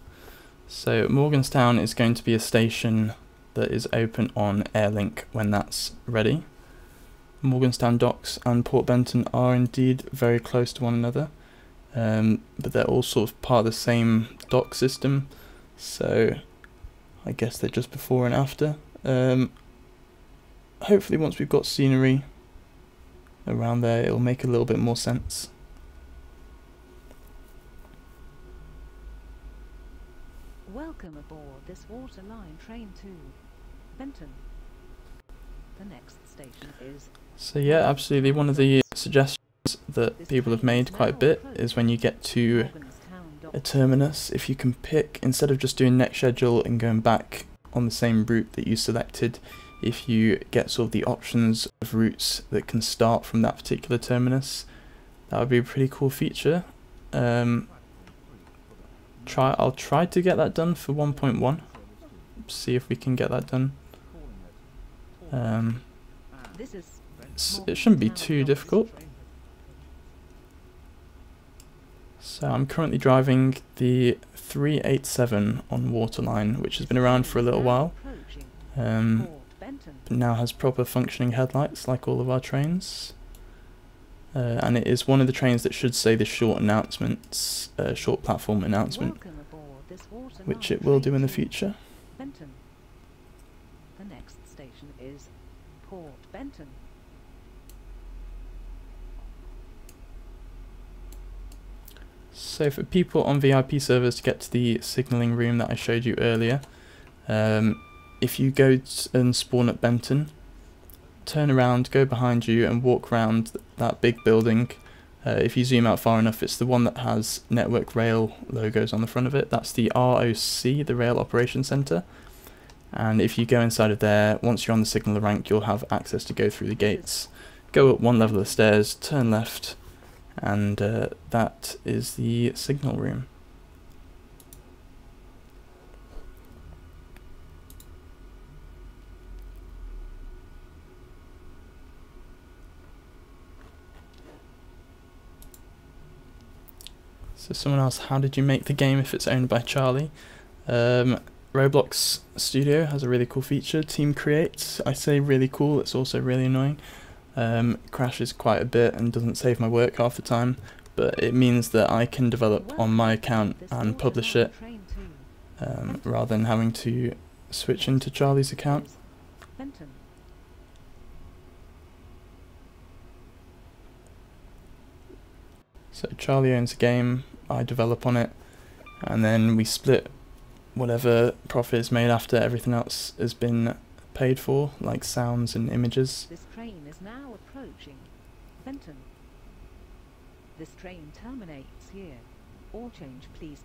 So Morganstown is going to be a station that is open on Airlink when that's ready. Morganstown docks and Port Benton are indeed very close to one another, but they're all sort of part of the same dock system, so I guess they're just before and after. Hopefully once we've got scenery around there, it'll make a little bit more sense. Welcome aboard this water line train to Benton. The next station is... So yeah, absolutely, one of the suggestions that people have made quite a bit is when you get to a terminus, if you can pick, instead of just doing next schedule and going back on the same route that you selected, if you get sort of the options of routes that can start from that particular terminus, that would be a pretty cool feature. I'll try to get that done for 1.1, see if we can get that done. This is it shouldn't be too difficult. So I'm currently driving the 387 on Waterline, which has been around for a little while, but now has proper functioning headlights like all of our trains. And it is one of the trains that should say the short announcements, short platform announcement, which it will do in the future. Benton. The next station is Port Benton. So for people on VIP servers to get to the signalling room that I showed you earlier, if you go and spawn at Benton, turn around, go behind you and walk around that big building. If you zoom out far enough, it's the one that has Network Rail logos on the front of it. That's the ROC, the Rail Operations Centre. And if you go inside of there, once you're on the signaller rank, you'll have access to go through the gates. Go up one level of stairs, turn left, and that is the signal room. So someone asked, how did you make the game if it's owned by Charlie? ROBLOX Studio has a really cool feature, Team Create. I say really cool, it's also really annoying. Crashes quite a bit and doesn't save my work half the time, but it means that I can develop on my account and publish it, rather than having to switch into Charlie's account. So Charlie owns a game, I develop on it, and then we split whatever profit is made after everything else has been paid for, like sounds and images. This train is now approaching Benton. This train terminates here. All change, please.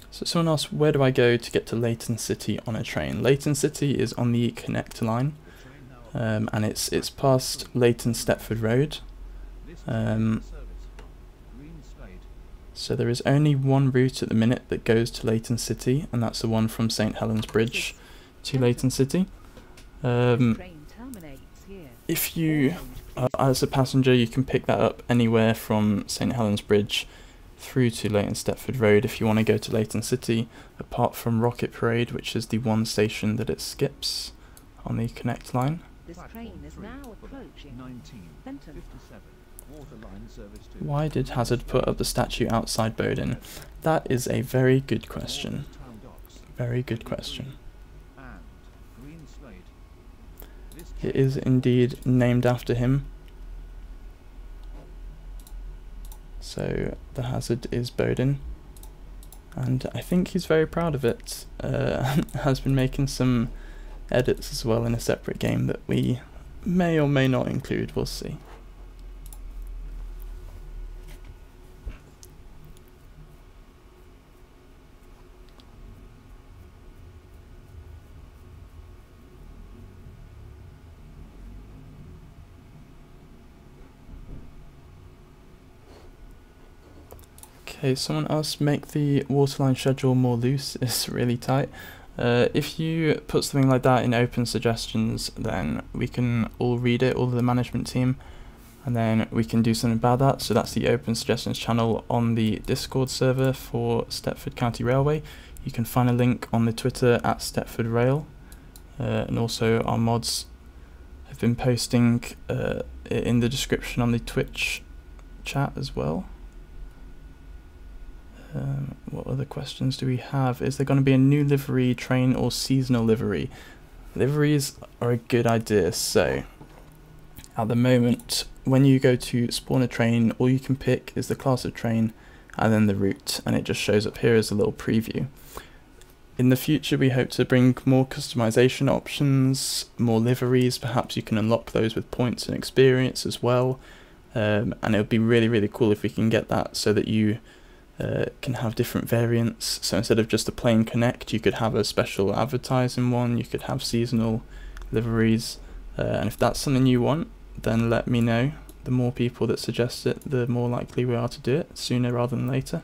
So someone asked, where do I go to get to Leighton City on a train? Leighton City is on the Connect line, and it's past Leighton Stepford Road. So there is only one route at the minute that goes to Leighton City, and that's the one from St Helens Bridge to Leighton City. If you, as a passenger, you can pick that up anywhere from St Helens Bridge through to Leighton Stepford Road if you want to go to Leighton City, apart from Rocket Parade, which is the one station that it skips on the Connect line. This train is now approaching Benton. Why did Hazard put up the statue outside Bowden? That is a very good question. Very good question. It is indeed named after him. So the Hazard is Bowden, and I think he's very proud of it. Has been making some edits as well in a separate game that we may or may not include, we'll see. Okay, someone else, make the Waterline schedule more loose. It's really tight. If you put something like that in open suggestions, then we can all read it, all of the management team, and then we can do something about that. So that's the open suggestions channel on the Discord server for Stepford County Railway. You can find a link on the Twitter at Stepford Rail, and also our mods have been posting it in the description on the Twitch chat as well. What other questions do we have? Is there going to be a new livery train or seasonal livery? Liveries are a good idea. So at the moment, when you go to spawn a train, all you can pick is the class of train and then the route, and it just shows up here as a little preview. In the future, we hope to bring more customization options, more liveries. Perhaps you can unlock those with points and experience as well, and it would be really, really cool if we can get that so that you can have different variants. So instead of just a plain Connect, you could have a special advertising one, you could have seasonal liveries, and if that's something you want, then let me know. The more people that suggest it, the more likely we are to do it sooner rather than later.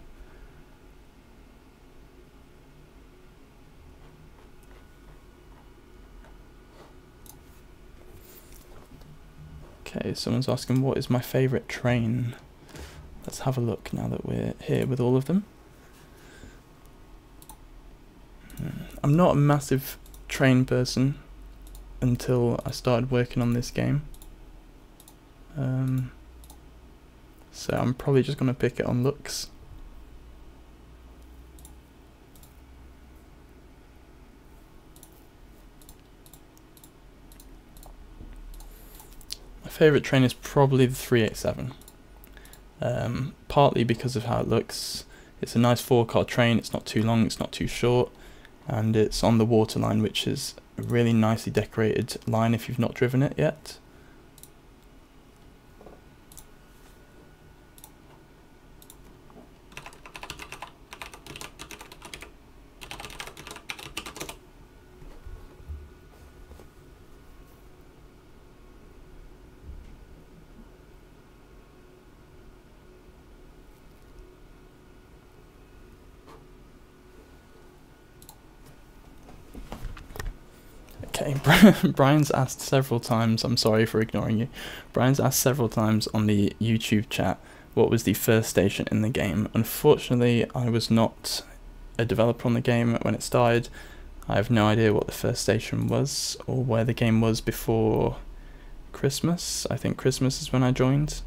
Okay, someone's asking what is my favourite train. Let's have a look now that we're here with all of them. I'm not a massive train person until I started working on this game. So I'm probably just going to pick it on looks. My favourite train is probably the 387. Partly because of how it looks. It's a nice 4-car train, it's not too long, it's not too short, and it's on the water line, which is a really nicely decorated line if you've not driven it yet. Okay, Brian's asked several times, I'm sorry for ignoring you, Brian's asked several times on the YouTube chat what was the first station in the game. Unfortunately, I was not a developer on the game when it started. I have no idea what the first station was or where the game was before Christmas. I think Christmas is when I joined.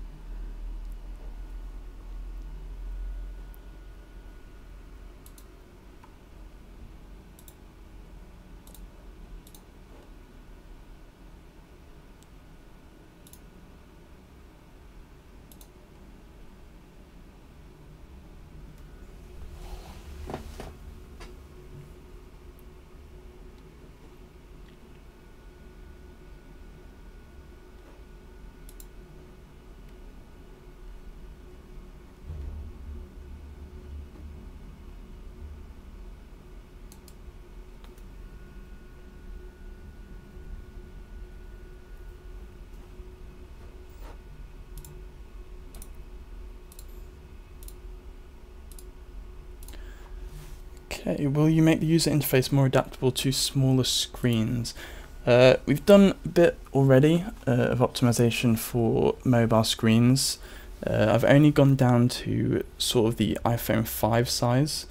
Okay, will you make the user interface more adaptable to smaller screens? We've done a bit already of optimization for mobile screens. I've only gone down to sort of the iPhone 5 size.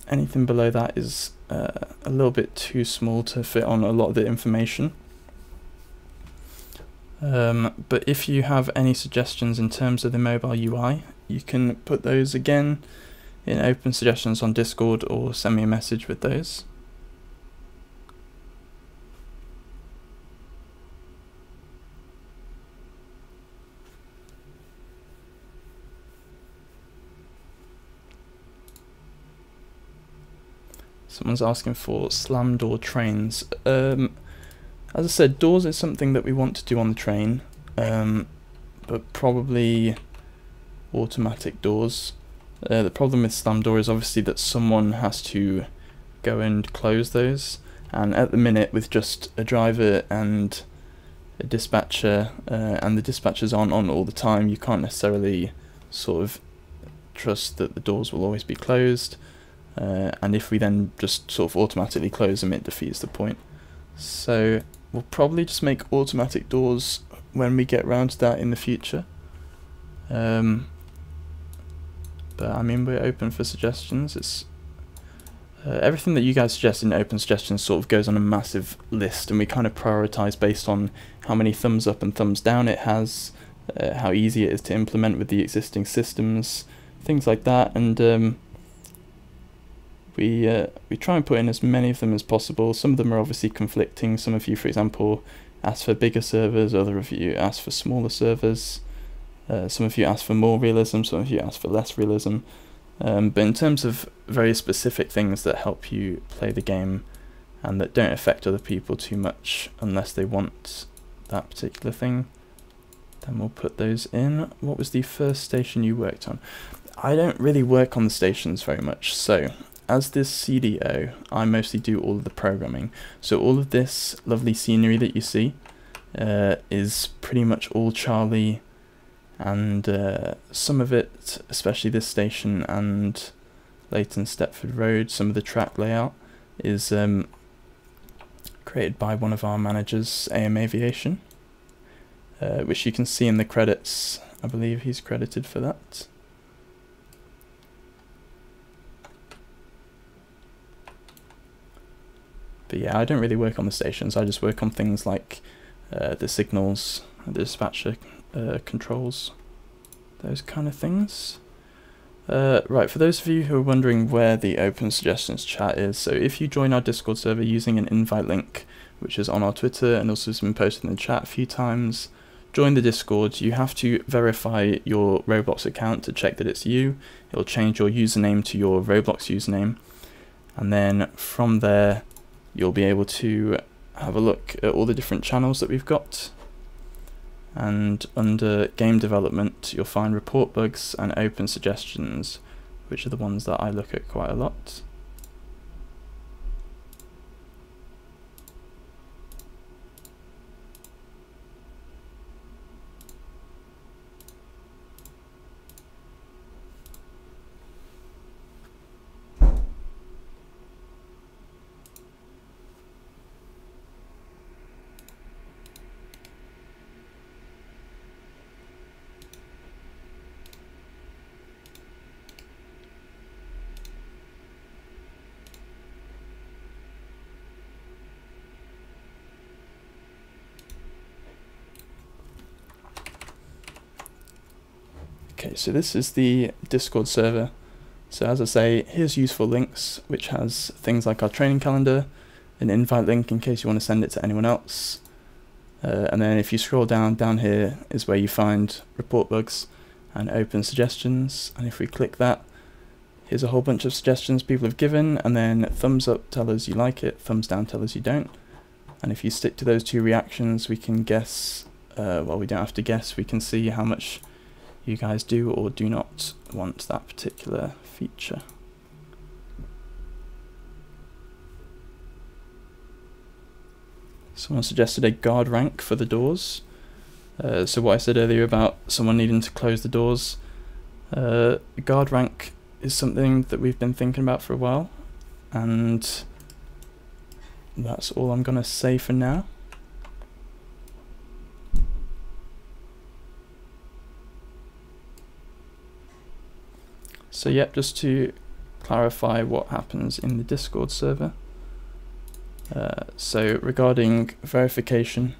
Anything below that is a little bit too small to fit on a lot of the information. But if you have any suggestions in terms of the mobile UI, you can put those again in open suggestions on Discord or send me a message with those. Someone's asking for slam door trains. As I said, doors is something that we want to do on the train, but probably automatic doors. The problem with slam door is obviously that someone has to go and close those, and at the minute with just a driver and a dispatcher, and the dispatchers aren't on all the time, you can't necessarily sort of trust that the doors will always be closed, and if we then just sort of automatically close them, it defeats the point. So we'll probably just make automatic doors when we get around to that in the future. But I mean, we're open for suggestions. It's everything that you guys suggest in open suggestions sort of goes on a massive list, and we kind of prioritize based on how many thumbs up and thumbs down it has, how easy it is to implement with the existing systems, things like that. And we try and put in as many of them as possible. Some of them are obviously conflicting. Some of you, for example, ask for bigger servers, other of you ask for smaller servers. Some of you ask for more realism, some of you ask for less realism. But in terms of very specific things that help you play the game and that don't affect other people too much unless they want that particular thing, then we'll put those in. What was the first station you worked on? I don't really work on the stations very much, so as this CDO, I mostly do all of the programming. So all of this lovely scenery that you see is pretty much all Charlie, and some of it, especially this station and Leighton Stepford Road, some of the track layout is created by one of our managers, AM Aviation. which you can see in the credits. I believe he's credited for that. But yeah, I don't really work on the stations. I just work on things like the signals, the dispatcher controls, those kind of things. Right, for those of you who are wondering where the Open Suggestions chat is, so if you join our Discord server using an invite link, which is on our Twitter and also has been posted in the chat a few times, join the Discord. You have to verify your Roblox account to check that it's you. It'll change your username to your Roblox username, and then from there you'll be able to have a look at all the different channels that we've got. And under game development you'll find report bugs and open suggestions, which are the ones that I look at quite a lot. Okay, so this is the Discord server. So as I say, here's useful links, which has things like our training calendar, an invite link in case you want to send it to anyone else. And then if you scroll down here is where you find report bugs and open suggestions. And if we click that, here's a whole bunch of suggestions people have given, and then thumbs up tell us you like it, thumbs down tell us you don't. And if you stick to those two reactions, we can guess, well, we don't have to guess, we can see how much you guys do or do not want that particular feature. Someone suggested a guard rank for the doors. So what I said earlier about someone needing to close the doors, guard rank is something that we've been thinking about for a while, and that's all I'm gonna say for now. So yep, just to clarify what happens in the Discord server. So regarding verification,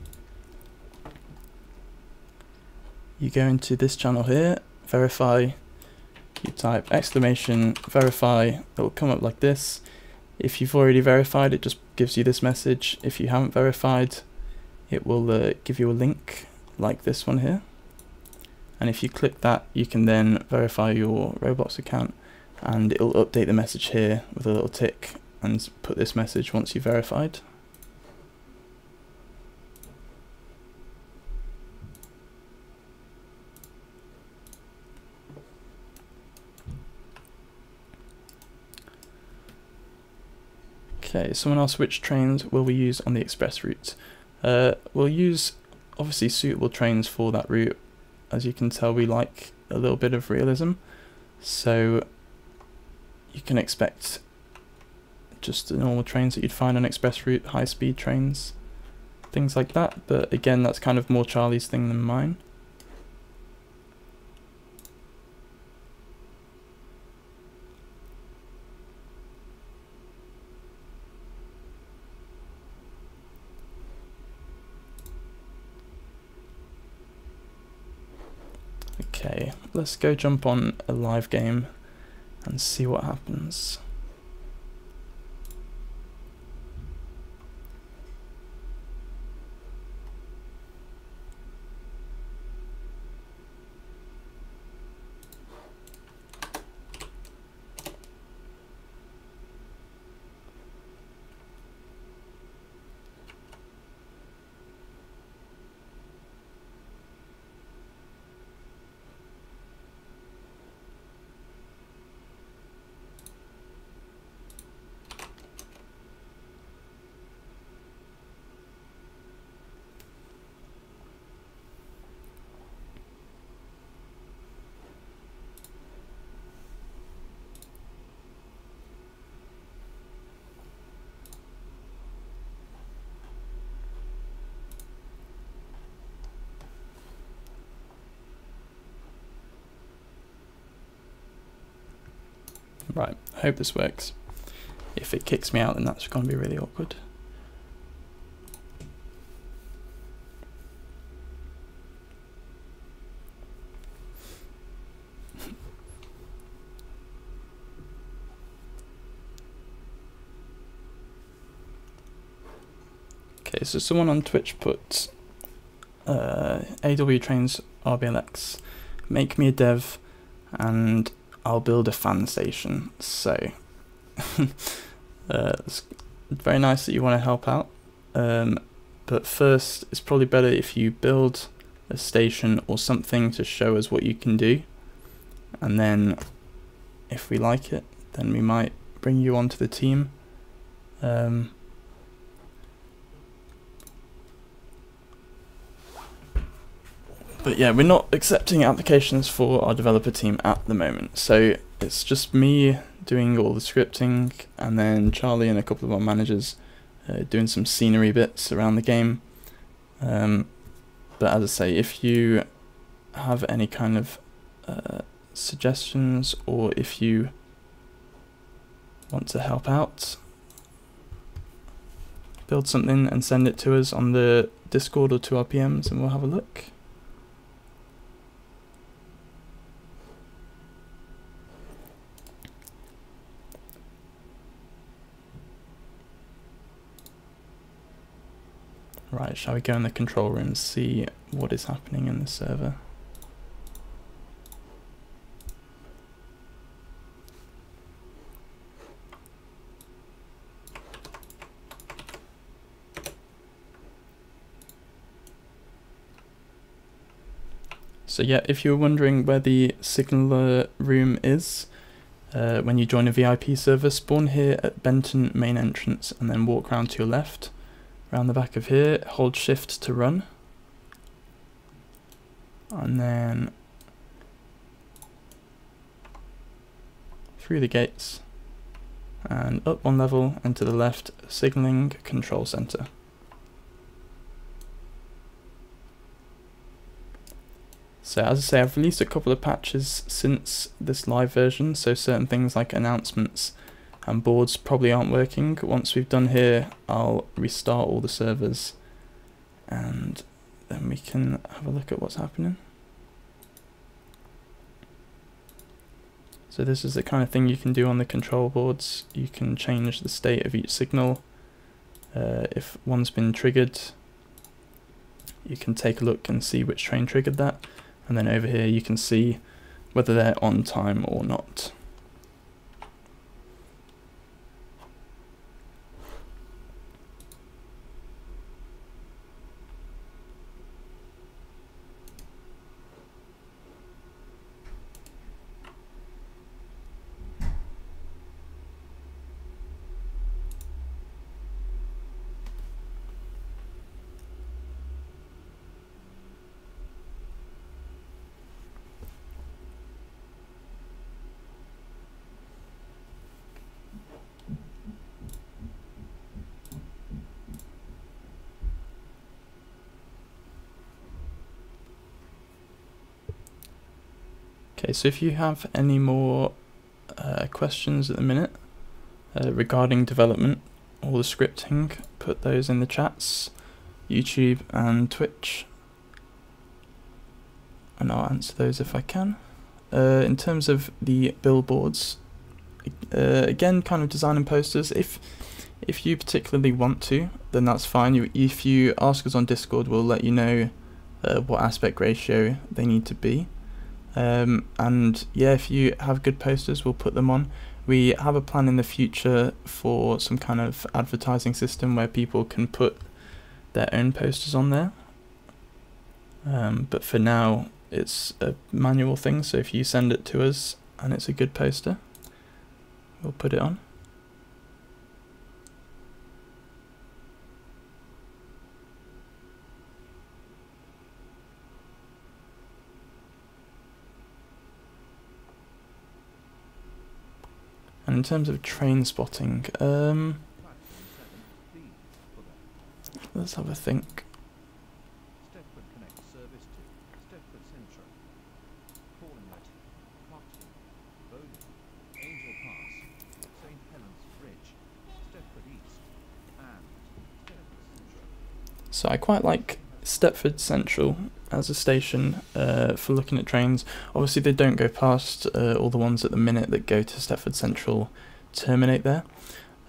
you go into this channel here, verify, you type exclamation verify, it'll come up like this. If you've already verified, it just gives you this message. If you haven't verified, it will give you a link like this one here. And if you click that, you can then verify your Roblox account, and it'll update the message here with a little tick and put this message once you've verified. Okay, someone asked which trains will we use on the express route. We'll use obviously suitable trains for that route. As you can tell, we like a little bit of realism, so you can expect just the normal trains that you'd find on express route, high-speed trains, things like that, but again, that's kind of more Charlie's thing than mine. Okay, let's go jump on a live game and see what happens. Right, I hope this works. If it kicks me out, then that's going to be really awkward. Okay, so someone on Twitch put AW trains RBLX, make me a dev and I'll build a fan station. So it's very nice that you want to help out, but first it's probably better if you build a station or something to show us what you can do, and then if we like it, then we might bring you onto the team. But yeah, we're not accepting applications for our developer team at the moment, so it's just me doing all the scripting, and then Charlie and a couple of our managers doing some scenery bits around the game. But as I say, if you have any kind of suggestions, or if you want to help out, build something and send it to us on the Discord or to our PMs and we'll have a look. Right, shall we go in the control room and see what is happening in the server? So yeah, if you're wondering where the signaler room is, when you join a VIP server, spawn here at Benton main entrance and then walk around to your left. Around the back of here, hold shift to run, and then through the gates and up one level and to the left, signaling control center. So as I say, I've released a couple of patches since this live version, so certain things like announcements and boards probably aren't working. Once we've done here, I'll restart all the servers and then we can have a look at what's happening. So this is the kind of thing you can do on the control boards. You can change the state of each signal. If one's been triggered, you can take a look and see which train triggered that, and then over here you can see whether they're on time or not. Okay, so if you have any more questions at the minute regarding development or the scripting, put those in the chats, YouTube and Twitch, and I'll answer those if I can. In terms of the billboards, again, kind of designing posters. If you particularly want to, then that's fine. If you ask us on Discord, we'll let you know what aspect ratio they need to be. And yeah, if you have good posters, we'll put them on. We have a plan in the future for some kind of advertising system where people can put their own posters on there. But for now, it's a manual thing, so if you send it to us and it's a good poster, we'll put it on. And in terms of train spotting, let's have a think. Stepford Connect service to Stepford Central. Calling at Parkton, Bowden, Angel Park, So I quite like Stepford Central as a station for looking at trains. Obviously they don't go past all the ones at the minute that go to Stepford Central terminate there.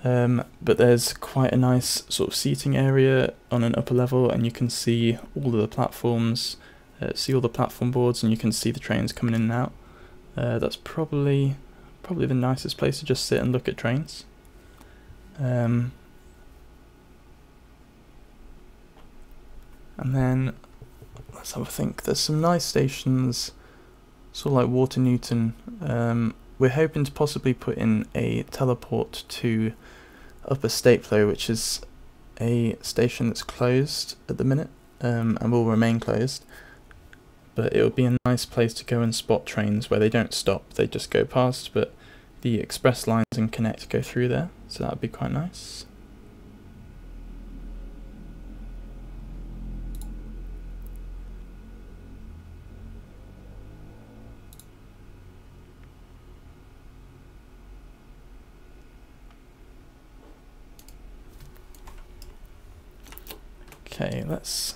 But there's quite a nice sort of seating area on an upper level, and you can see all of the platforms, see all the platform boards, and you can see the trains coming in and out. That's probably the nicest place to just sit and look at trains. And then let's have a think. There's some nice stations, sort of like Water Newton. We're hoping to possibly put in a teleport to Upper Stapler, which is a station that's closed at the minute and will remain closed. But it would be a nice place to go and spot trains where they don't stop, they just go past, but the express lines and connect go through there, so that would be quite nice. Okay, let's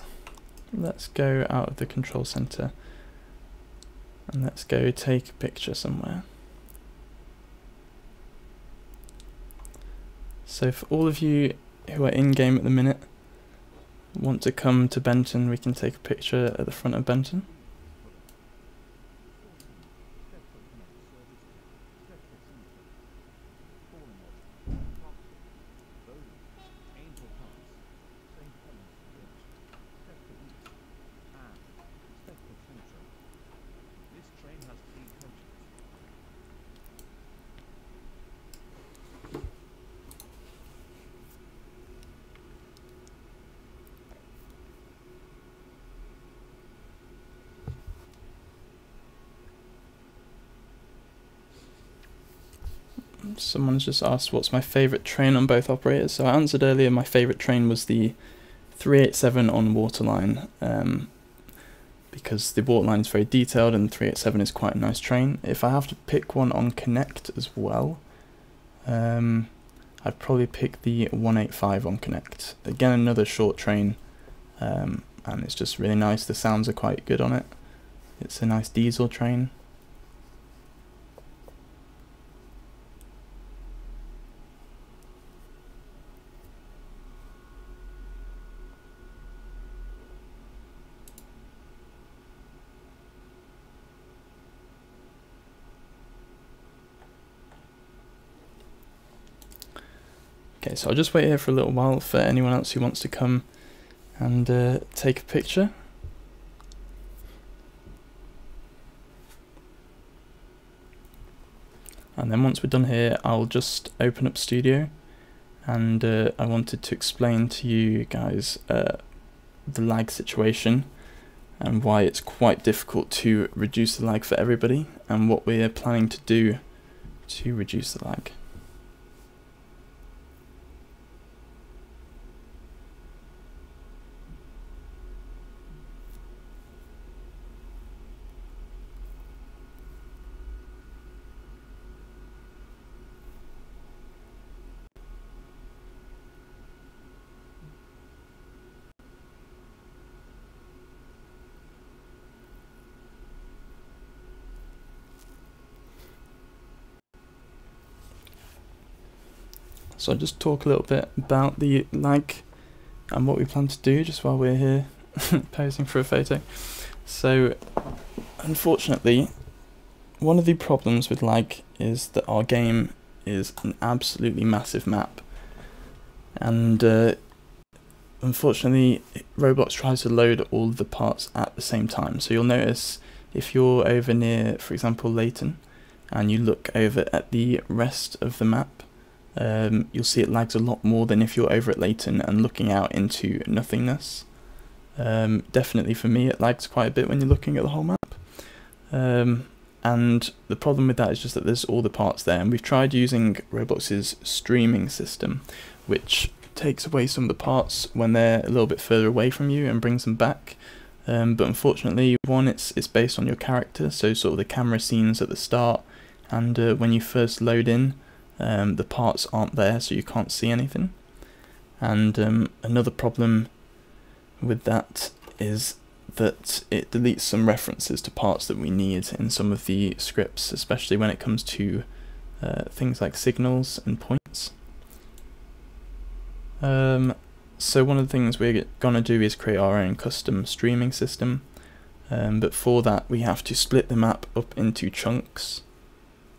go out of the control center and let's go take a picture somewhere. So for all of you who are in game at the minute, want to come to Benton, we can take a picture at the front of Benton. Someone's just asked what's my favourite train on both operators. So I answered earlier my favourite train was the 387 on Waterline, because the Waterline is very detailed and the 387 is quite a nice train. If I have to pick one on Connect as well, I'd probably pick the 185 on Connect. Again, another short train, and it's just really nice. The sounds are quite good on it. It's a nice diesel train. Okay, so I'll just wait here for a little while for anyone else who wants to come and take a picture. And then once we're done here, I'll just open up Studio, and I wanted to explain to you guys the lag situation and why it's quite difficult to reduce the lag for everybody, and what we're planning to do to reduce the lag. So I'll just talk a little bit about the lag and what we plan to do just while we're here posing for a photo. So unfortunately, one of the problems with lag is that our game is an absolutely massive map, and unfortunately ROBLOX tries to load all of the parts at the same time. So you'll notice if you're over near, for example, Leighton, and you look over at the rest of the map, you'll see it lags a lot more than if you're over at Leighton and looking out into nothingness. Definitely for me it lags quite a bit when you're looking at the whole map. And the problem with that is just that there's all the parts there, and we've tried using ROBLOX's streaming system, which takes away some of the parts when they're a little bit further away from you and brings them back. But unfortunately, one, it's based on your character, so sort of the camera scenes at the start, and when you first load in, the parts aren't there, so you can't see anything. And another problem with that is that it deletes some references to parts that we need in some of the scripts, especially when it comes to things like signals and points. So one of the things we're gonna do is create our own custom streaming system, but for that we have to split the map up into chunks,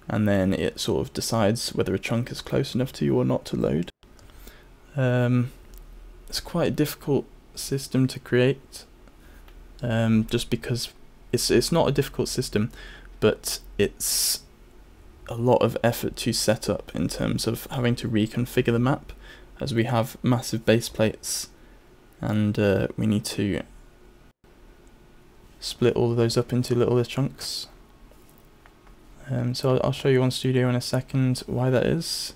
and then it sort of decides whether a chunk is close enough to you or not to load. It's quite a difficult system to create, just because it's not a difficult system, but it's a lot of effort to set up in terms of having to reconfigure the map, as we have massive base plates, and we need to split all of those up into little chunks. So I'll show you on Studio in a second why that is.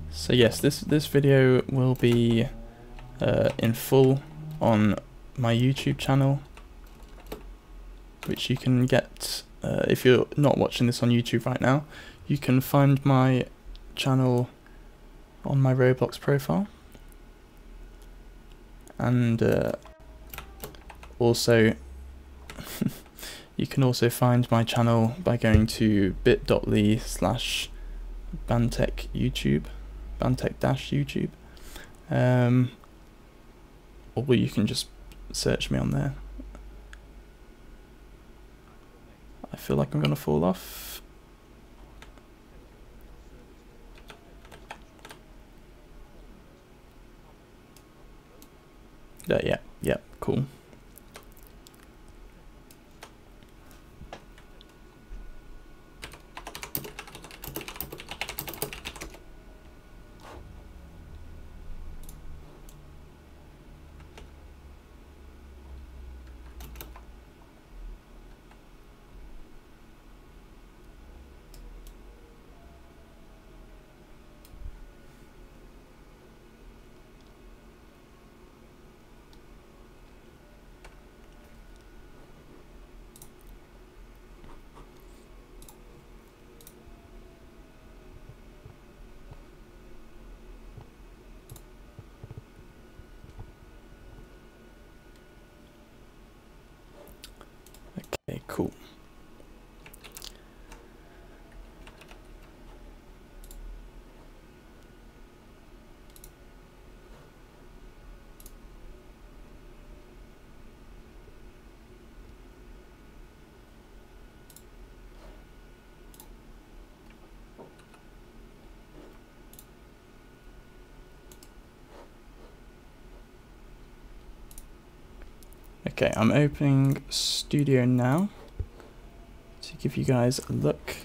So yes, this video will be in full on my YouTube channel, which you can get if you're not watching this on YouTube right now. You can find my channel on my ROBLOX profile, and also you can also find my channel by going to bit.ly/bantech-youtube, or you can just search me on there. I feel like I'm gonna fall off. Yeah, cool. Okay, cool. Okay, I'm opening Studio now to give you guys a look.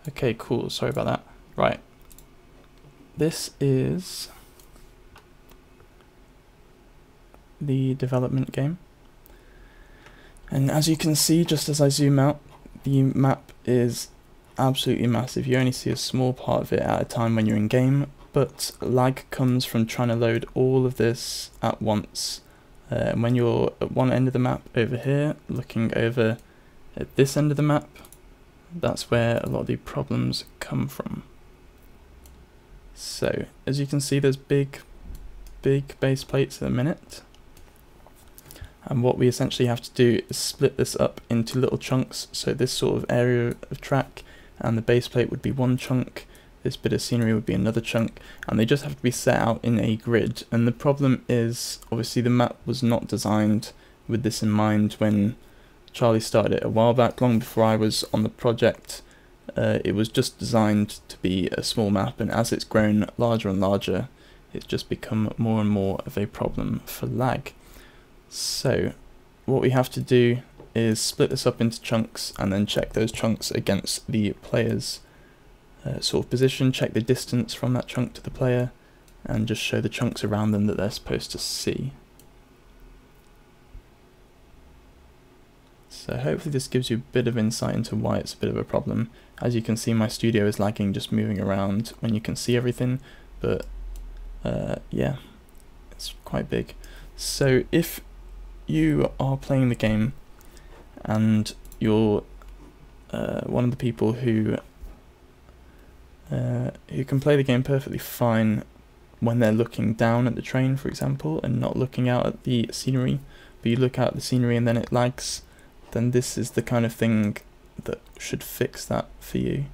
Okay, cool, sorry about that. Right, this is the development game, and as you can see, just as I zoom out, the map is absolutely massive. You only see a small part of it at a time when you're in game, but lag comes from trying to load all of this at once. When you're at one end of the map over here, looking over at this end of the map, that's where a lot of the problems come from. So, as you can see, there's big base plates at the minute. And what we essentially have to do is split this up into little chunks. So this sort of area of track and the base plate would be one chunk, this bit of scenery would be another chunk, and they just have to be set out in a grid. And the problem is, obviously the map was not designed with this in mind when Charlie started it a while back, long before I was on the project. It was just designed to be a small map, and as it's grown larger and larger, it's just become more and more of a problem for lag. So what we have to do is split this up into chunks and then check those chunks against the player's sort of position, check the distance from that chunk to the player, and just show the chunks around them that they're supposed to see. So hopefully this gives you a bit of insight into why it's a bit of a problem. As you can see, my studio is lagging just moving around when you can see everything, but yeah, it's quite big. So if you are playing the game and you're one of the people who can play the game perfectly fine when they're looking down at the train, for example, and not looking out at the scenery, but you look out at the scenery and then it lags, then this is the kind of thing that should fix that for you.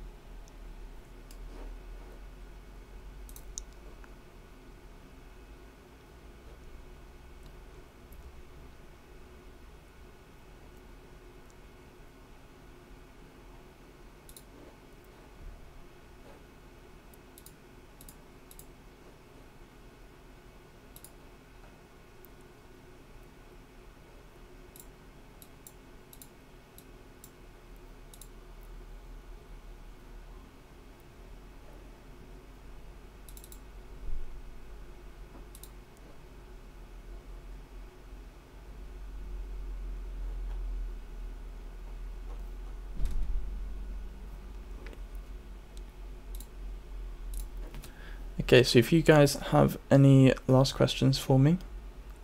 Okay, so if you guys have any last questions for me,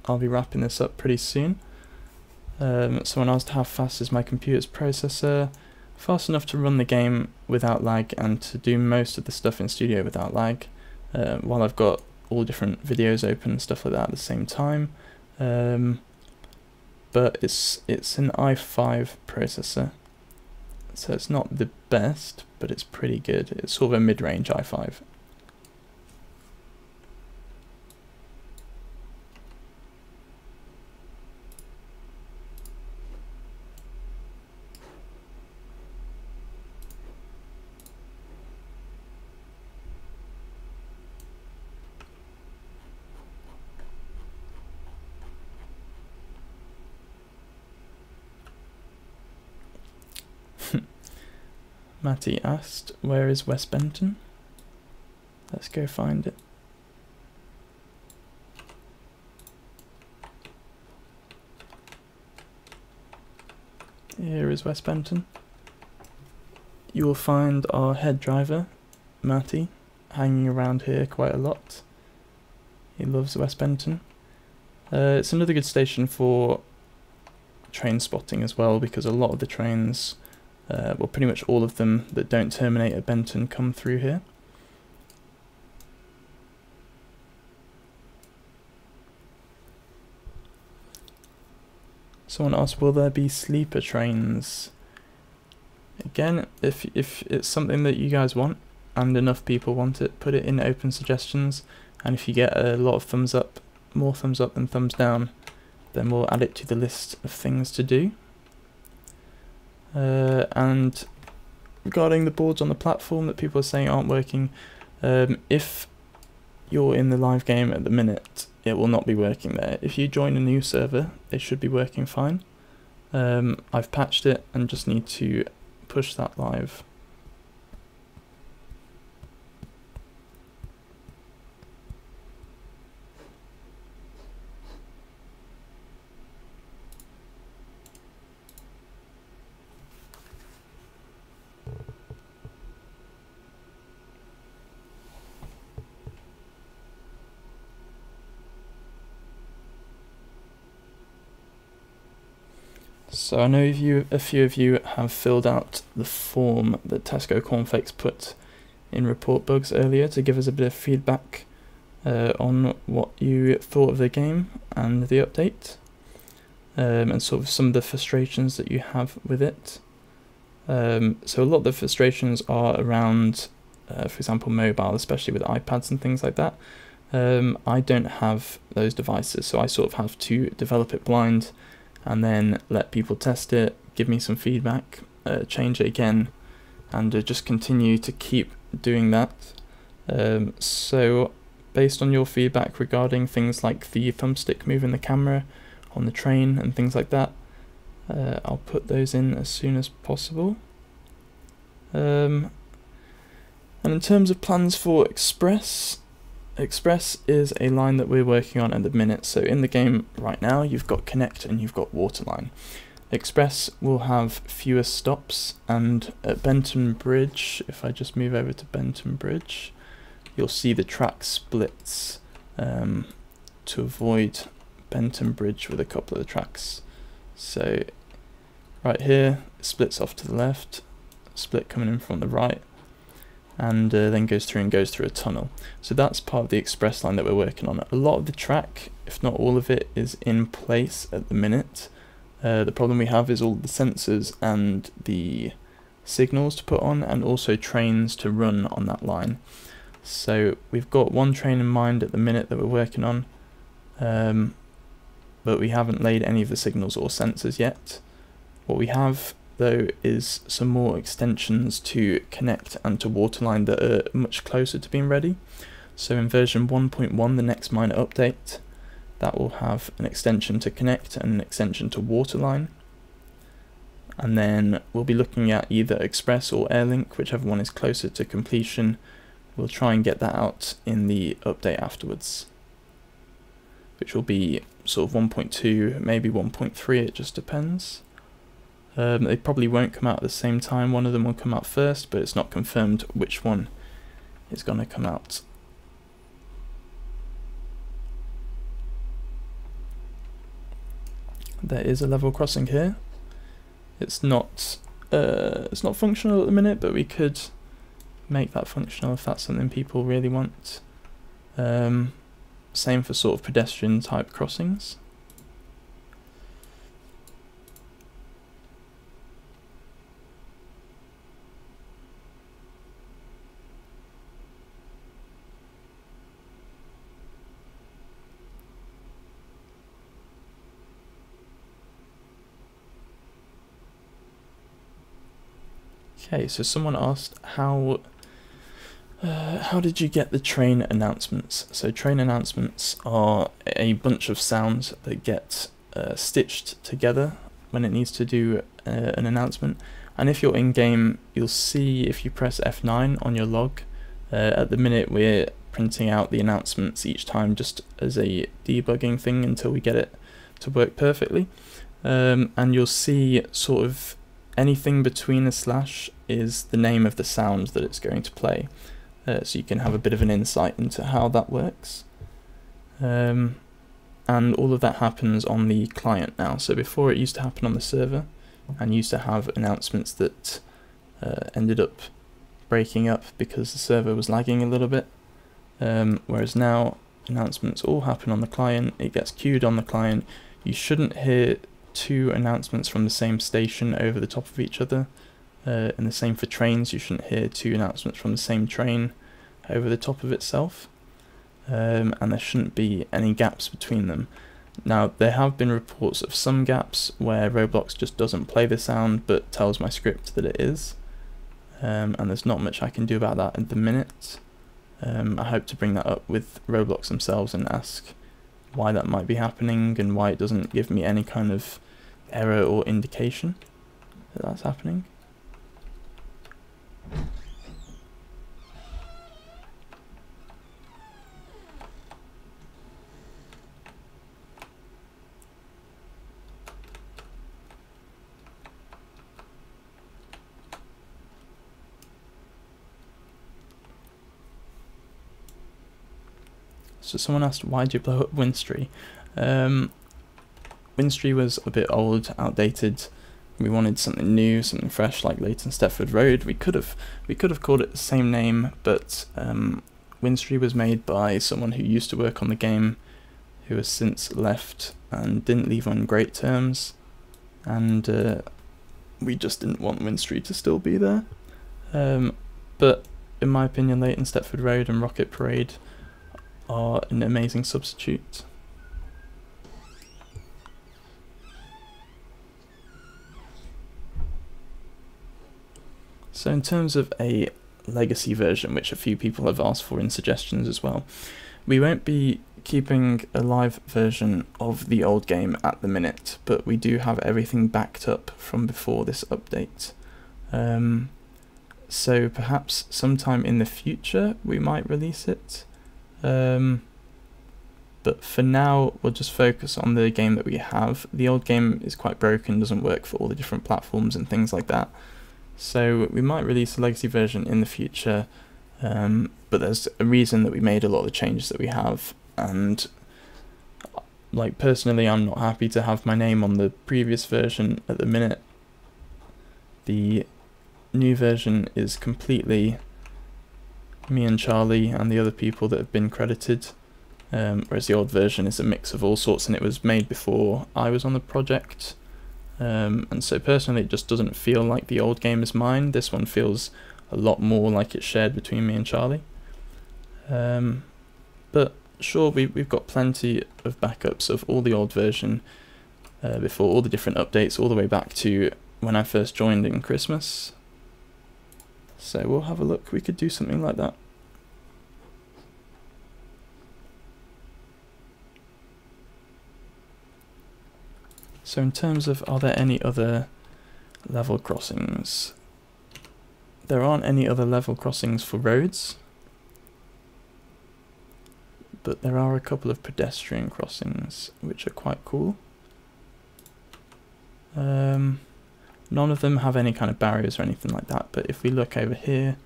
I'll be wrapping this up pretty soon. Someone asked how fast is my computer's processor. Fast enough to run the game without lag and to do most of the stuff in studio without lag, while I've got all different videos open and stuff like that at the same time. But it's an i5 processor, so it's not the best, but it's pretty good. It's sort of a mid-range i5. Matty asked, where is West Benton? Let's go find it. Here is West Benton. You will find our head driver, Matty, hanging around here quite a lot. He loves West Benton. It's another good station for train spotting as well, because a lot of the trains, well, pretty much all of them that don't terminate at Benton come through here. Someone asked, will there be sleeper trains? Again, if it's something that you guys want and enough people want it, put it in open suggestions, and if you get a lot of thumbs up, more thumbs up than thumbs down, then we'll add it to the list of things to do. And regarding the boards on the platform that people are saying aren't working, if you're in the live game at the minute, it will not be working there. If you join a new server, it should be working fine. I've patched it and just need to push that live. So I know a few of you have filled out the form that Tesco Cornflakes put in Report Bugs earlier to give us a bit of feedback on what you thought of the game and the update, and sort of some of the frustrations that you have with it. So a lot of the frustrations are around, for example, mobile, especially with iPads and things like that. I don't have those devices, so I sort of have to develop it blind and then let people test it, give me some feedback, change it again, and just continue to keep doing that. So based on your feedback regarding things like the thumbstick moving the camera on the train and things like that, I'll put those in as soon as possible. And in terms of plans for Express is a line that we're working on at the minute. So in the game right now, you've got Connect and you've got Waterline. Express will have fewer stops, and at Benton Bridge, if I just move over to Benton Bridge, you'll see the track splits to avoid Benton Bridge with a couple of the tracks. So right here, it splits off to the left, split coming in from the right, and then goes through a tunnel. So that's part of the Express line that we're working on. A lot of the track, if not all of it, is in place at the minute. The problem we have is all the sensors and the signals to put on, and also trains to run on that line. So we've got one train in mind at the minute that we're working on, but we haven't laid any of the signals or sensors yet. What we have though is some more extensions to Connect and to Waterline that are much closer to being ready. So in version 1.1, the next minor update, that will have an extension to Connect and an extension to Waterline. And then we'll be looking at either Express or Airlink, whichever one is closer to completion. We'll try and get that out in the update afterwards, which will be sort of 1.2, maybe 1.3, it just depends. They probably won't come out at the same time. One of them will come out first, but it's not confirmed which one is going to come out. There is a level crossing here. It's not functional at the minute, but we could make that functional if that's something people really want. Same for sort of pedestrian type crossings. Okay, so someone asked how did you get the train announcements? So train announcements are a bunch of sounds that get stitched together when it needs to do an announcement. And if you're in game, you'll see if you press F9 on your log. At the minute, we're printing out the announcements each time just as a debugging thing until we get it to work perfectly. And you'll see sort of anything between a slash is the name of the sound that it's going to play. So you can have a bit of an insight into how that works. And all of that happens on the client now. So before it used to happen on the server and used to have announcements that ended up breaking up because the server was lagging a little bit. Whereas now announcements all happen on the client, it gets queued on the client. You shouldn't hear two announcements from the same station over the top of each other. And the same for trains, you shouldn't hear two announcements from the same train over the top of itself. And there shouldn't be any gaps between them. Now, there have been reports of some gaps where ROBLOX just doesn't play the sound but tells my script that it is. And there's not much I can do about that at the minute. I hope to bring that up with ROBLOX themselves and ask why that might be happening and why it doesn't give me any kind of error or indication that that's happening. So someone asked, why did you blow up Winstry? Winstry was a bit old, outdated. we wanted something new, something fresh, like Leighton Stepford Road. We could have called it the same name, but Winstry was made by someone who used to work on the game, who has since left and didn't leave on great terms, and we just didn't want Winstry to still be there. But in my opinion, Leighton Stepford Road and Rocket Parade are an amazing substitute. So in terms of a legacy version, which a few people have asked for in suggestions as well, we won't be keeping a live version of the old game at the minute, but we do have everything backed up from before this update. So perhaps sometime in the future we might release it, but for now we'll just focus on the game that we have. The old game is quite broken, doesn't work for all the different platforms and things like that, so we might release a legacy version in the future, but there's a reason that we made a lot of the changes that we have, and like personally I'm not happy to have my name on the previous version at the minute. The new version is completely me and Charlie and the other people that have been credited, whereas the old version is a mix of all sorts, and it was made before I was on the project, and so personally it just doesn't feel like the old game is mine. This one feels a lot more like it's shared between me and Charlie, but sure, we've got plenty of backups of all the old version before all the different updates, all the way back to when I first joined in Christmas. So we'll have a look, we could do something like that. So in terms of, are there any other level crossings? There aren't any other level crossings for roads, but there are a couple of pedestrian crossings which are quite cool. None of them have any kind of barriers or anything like that, but if we look over here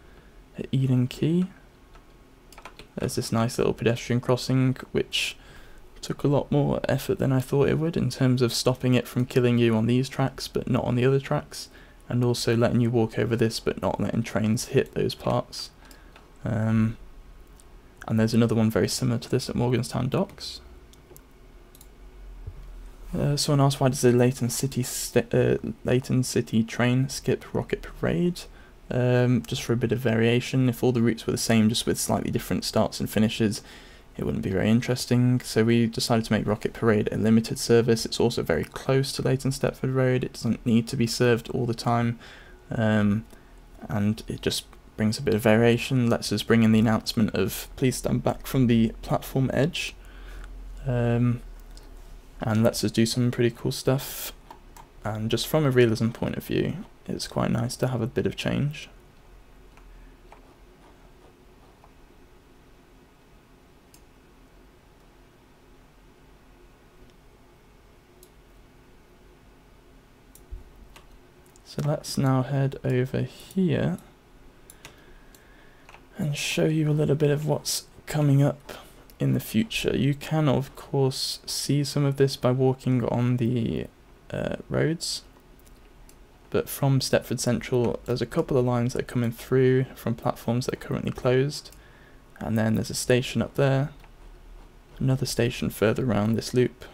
at Eden Key, there's this nice little pedestrian crossing which took a lot more effort than I thought it would, in terms of stopping it from killing you on these tracks but not on the other tracks, and also letting you walk over this but not letting trains hit those parts. And there's another one very similar to this at Morganstown Docks. Someone asked, why does the Leighton City train skip Rocket Parade? Just for a bit of variation. If all the routes were the same, just with slightly different starts and finishes, it wouldn't be very interesting. So we decided to make Rocket Parade a limited service. It's also very close to Leighton Stepford Road. It doesn't need to be served all the time, and it just brings a bit of variation. Lets us bring in the announcement of please stand back from the platform edge, and lets us do some pretty cool stuff. And just from a realism point of view, it's quite nice to have a bit of change. So let's now head over here and show you a little bit of what's coming up in the future. You can of course see some of this by walking on the roads, but from Stepford Central there's a couple of lines that are coming through from platforms that are currently closed, and then there's a station up there, another station further around this loop,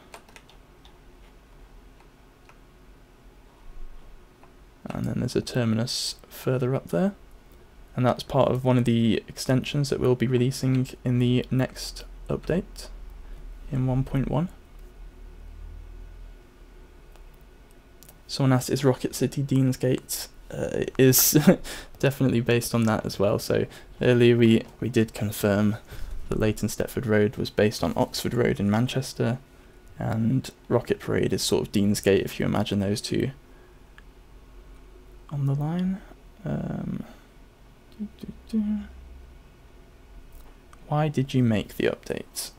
and then there's a terminus further up there, and that's part of one of the extensions that we'll be releasing in the next update in 1.1. Someone asked, is Rocket City Deansgate? It is definitely based on that as well. So earlier we did confirm that Leighton Stepford Road was based on Oxford Road in Manchester, and Rocket Parade is sort of Deansgate if you imagine those two on the line. Why did you make the update?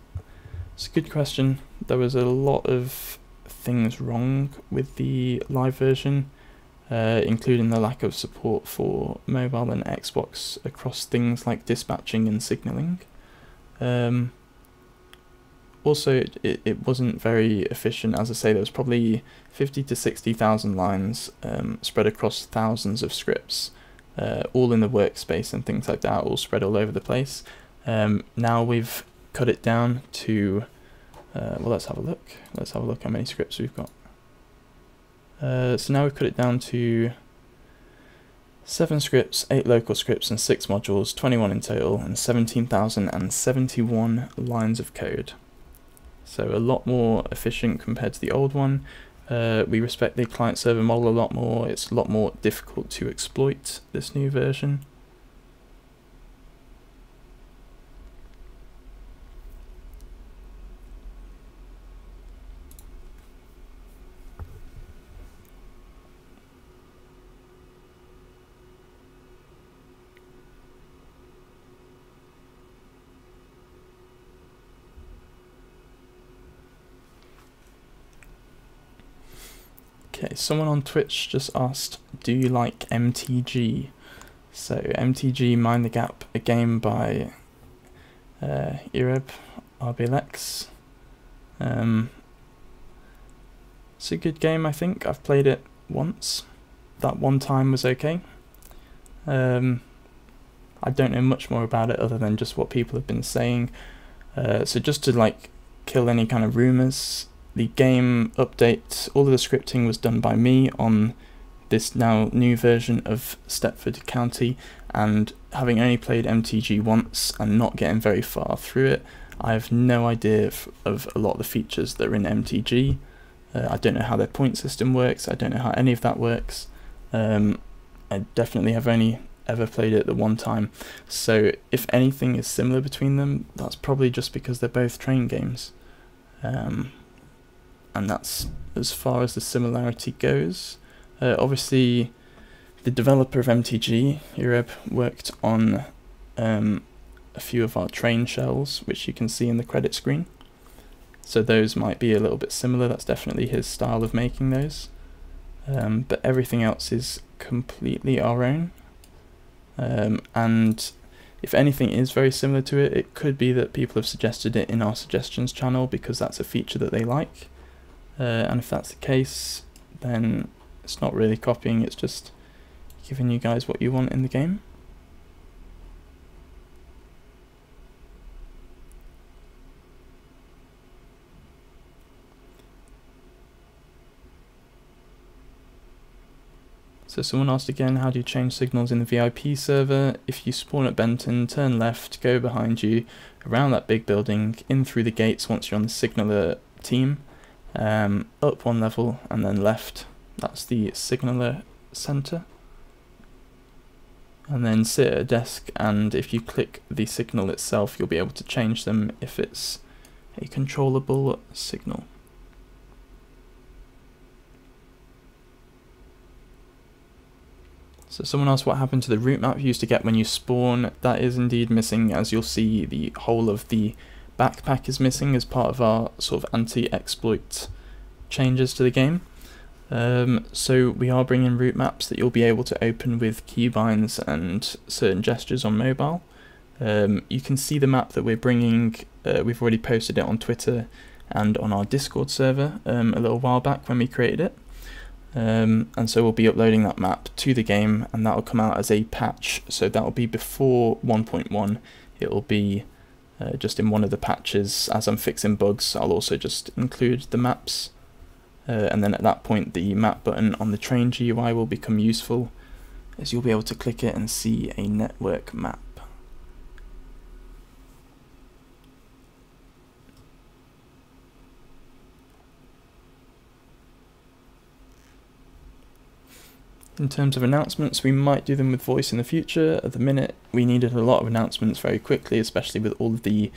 It's a good question. There was a lot of things wrong with the live version, including the lack of support for mobile and Xbox across things like dispatching and signalling. also it wasn't very efficient. As I say, there was probably 50 to 60,000 lines spread across thousands of scripts, all in the workspace and things like that, all spread all over the place. Now we've cut it down to, well, let's have a look. Let's have a look how many scripts we've got. So now we've cut it down to 7 scripts, 8 local scripts and 6 modules, 21 in total, and 17,071 lines of code. So a lot more efficient compared to the old one. We respect the client-server model a lot more. It's a lot more difficult to exploit this new version. Okay, someone on Twitch just asked, do you like MTG? So MTG Mind the Gap, a game by ROBLOX. It's a good game, I think. I've played it once. That one time was okay. I don't know much more about it other than just what people have been saying. So just to like kill any kind of rumors, the game update, all of the scripting was done by me on this now new version of Stepford County, and having only played MTG once and not getting very far through it, I have no idea of a lot of the features that are in MTG. I don't know how their point system works, I don't know how any of that works. I definitely have only ever played it the one time, so if anything is similar between them, that's probably just because they're both train games. And that's as far as the similarity goes. Obviously, the developer of MTG, Europe, worked on a few of our train shells, which you can see in the credit screen. So those might be a little bit similar. That's definitely his style of making those. But everything else is completely our own. And if anything is very similar to it, it could be that people have suggested it in our suggestions channel because that's a feature that they like. And if that's the case, then it's not really copying, it's just giving you guys what you want in the game. So someone asked again, how do you change signals in the VIP server? If you spawn at Benton, turn left, go behind you, around that big building, in through the gates once you're on the signaller team, up one level and then left, that's the signaller center, and then sit at a desk, and if you click the signal itself you'll be able to change them if it's a controllable signal. So someone asked what happened to the route map you used to get when you spawn. That is indeed missing, as you'll see the whole of the backpack is missing as part of our sort of anti-exploit changes to the game. So we are bringing route maps that you'll be able to open with keybinds and certain gestures on mobile. You can see the map that we're bringing. We've already posted it on Twitter and on our Discord server a little while back when we created it. And so we'll be uploading that map to the game, and that'll come out as a patch. So that'll be before 1.1. It'll be just in one of the patches. As I'm fixing bugs, I'll also just include the maps, and then at that point the map button on the train GUI will become useful, as you'll be able to click it and see a network map. In terms of announcements, we might do them with voice in the future. At the minute, we needed a lot of announcements very quickly, especially with all of the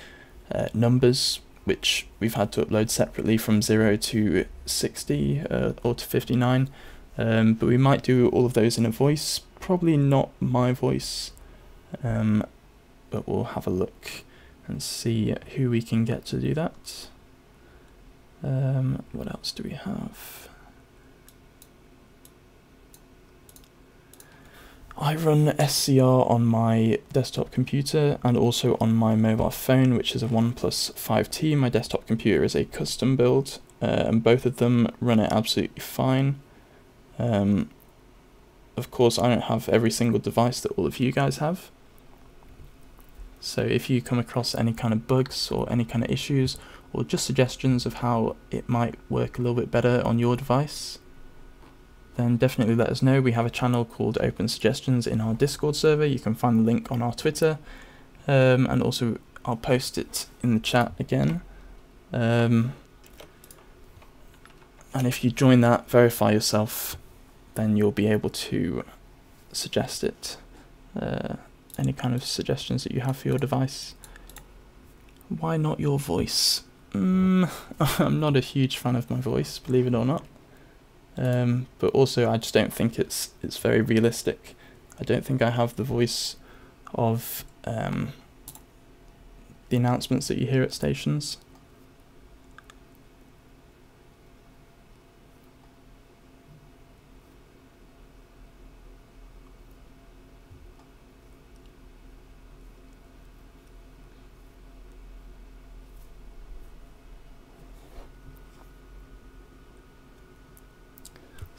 numbers, which we've had to upload separately from 0 to 60 or to 59. But we might do all of those in a voice, probably not my voice, but we'll have a look and see who we can get to do that. What else do we have? I run SCR on my desktop computer and also on my mobile phone, which is a OnePlus 5T. My desktop computer is a custom build, and both of them run it absolutely fine. Of course, I don't have every single device that all of you guys have. So if you come across any kind of bugs or any kind of issues, or just suggestions of how it might work a little bit better on your device, then definitely let us know. We have a channel called Open Suggestions in our Discord server. You can find the link on our Twitter, and also I'll post it in the chat again. And if you join that, verify yourself, then you'll be able to suggest it. Any kind of suggestions that you have for your device. Why not your voice? I'm not a huge fan of my voice, believe it or not. But also I just don't think it's very realistic. I don't think I have the voice of the announcements that you hear at stations.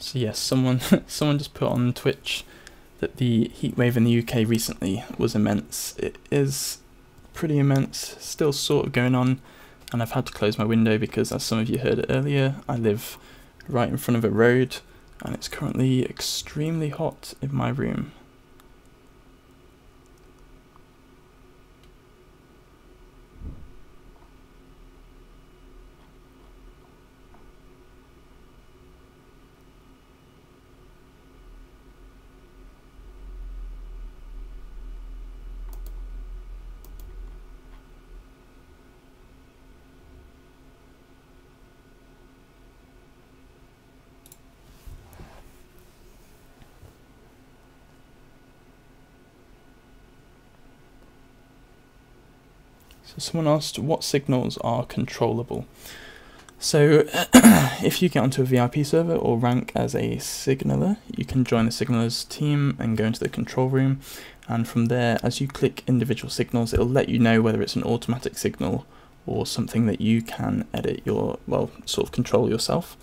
So yes, someone just put on Twitch that the heatwave in the UK recently was immense. It is pretty immense, still sort of going on, and I've had to close my window because, as some of you heard earlier, I live right in front of a road and it's currently extremely hot in my room. So someone asked what signals are controllable. So if you get onto a VIP server or rank as a signaler, you can join the signalers team and go into the control room, and from there, as you click individual signals, it'll let you know whether it's an automatic signal or something that you can edit sort of control yourself.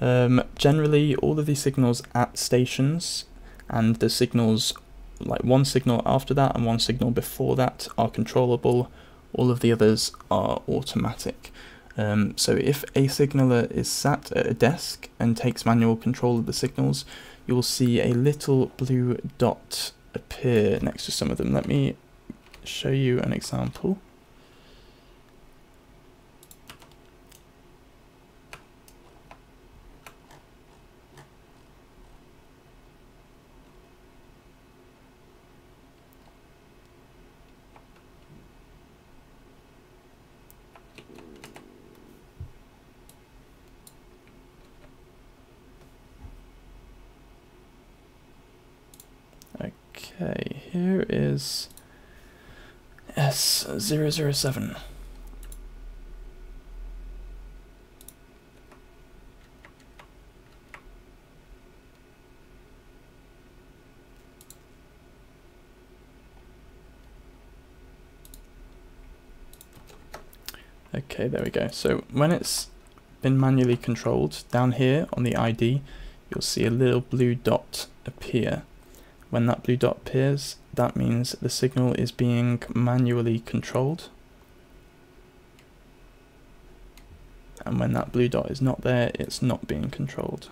Generally, all of these signals at stations and the signals, like one signal after that and one signal before that, are controllable. All of the others are automatic. So if a signaler is sat at a desk and takes manual control of the signals, you'll see a little blue dot appear next to some of them. Let me show you an example. Okay, here is S007. Okay, there we go. So when it's been manually controlled, down here on the ID, you'll see a little blue dot appear. When that blue dot appears, that means the signal is being manually controlled. And when that blue dot is not there, it's not being controlled.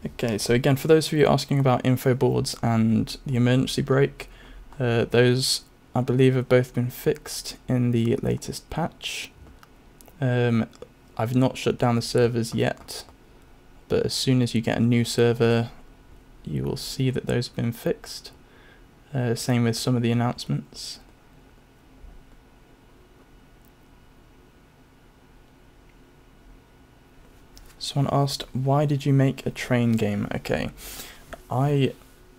Okay, so again, for those of you asking about info boards and the emergency brake, those I believe have both been fixed in the latest patch. I've not shut down the servers yet, but as soon as you get a new server, you will see that those have been fixed. Same with some of the announcements. Someone asked, why did you make a train game? Okay,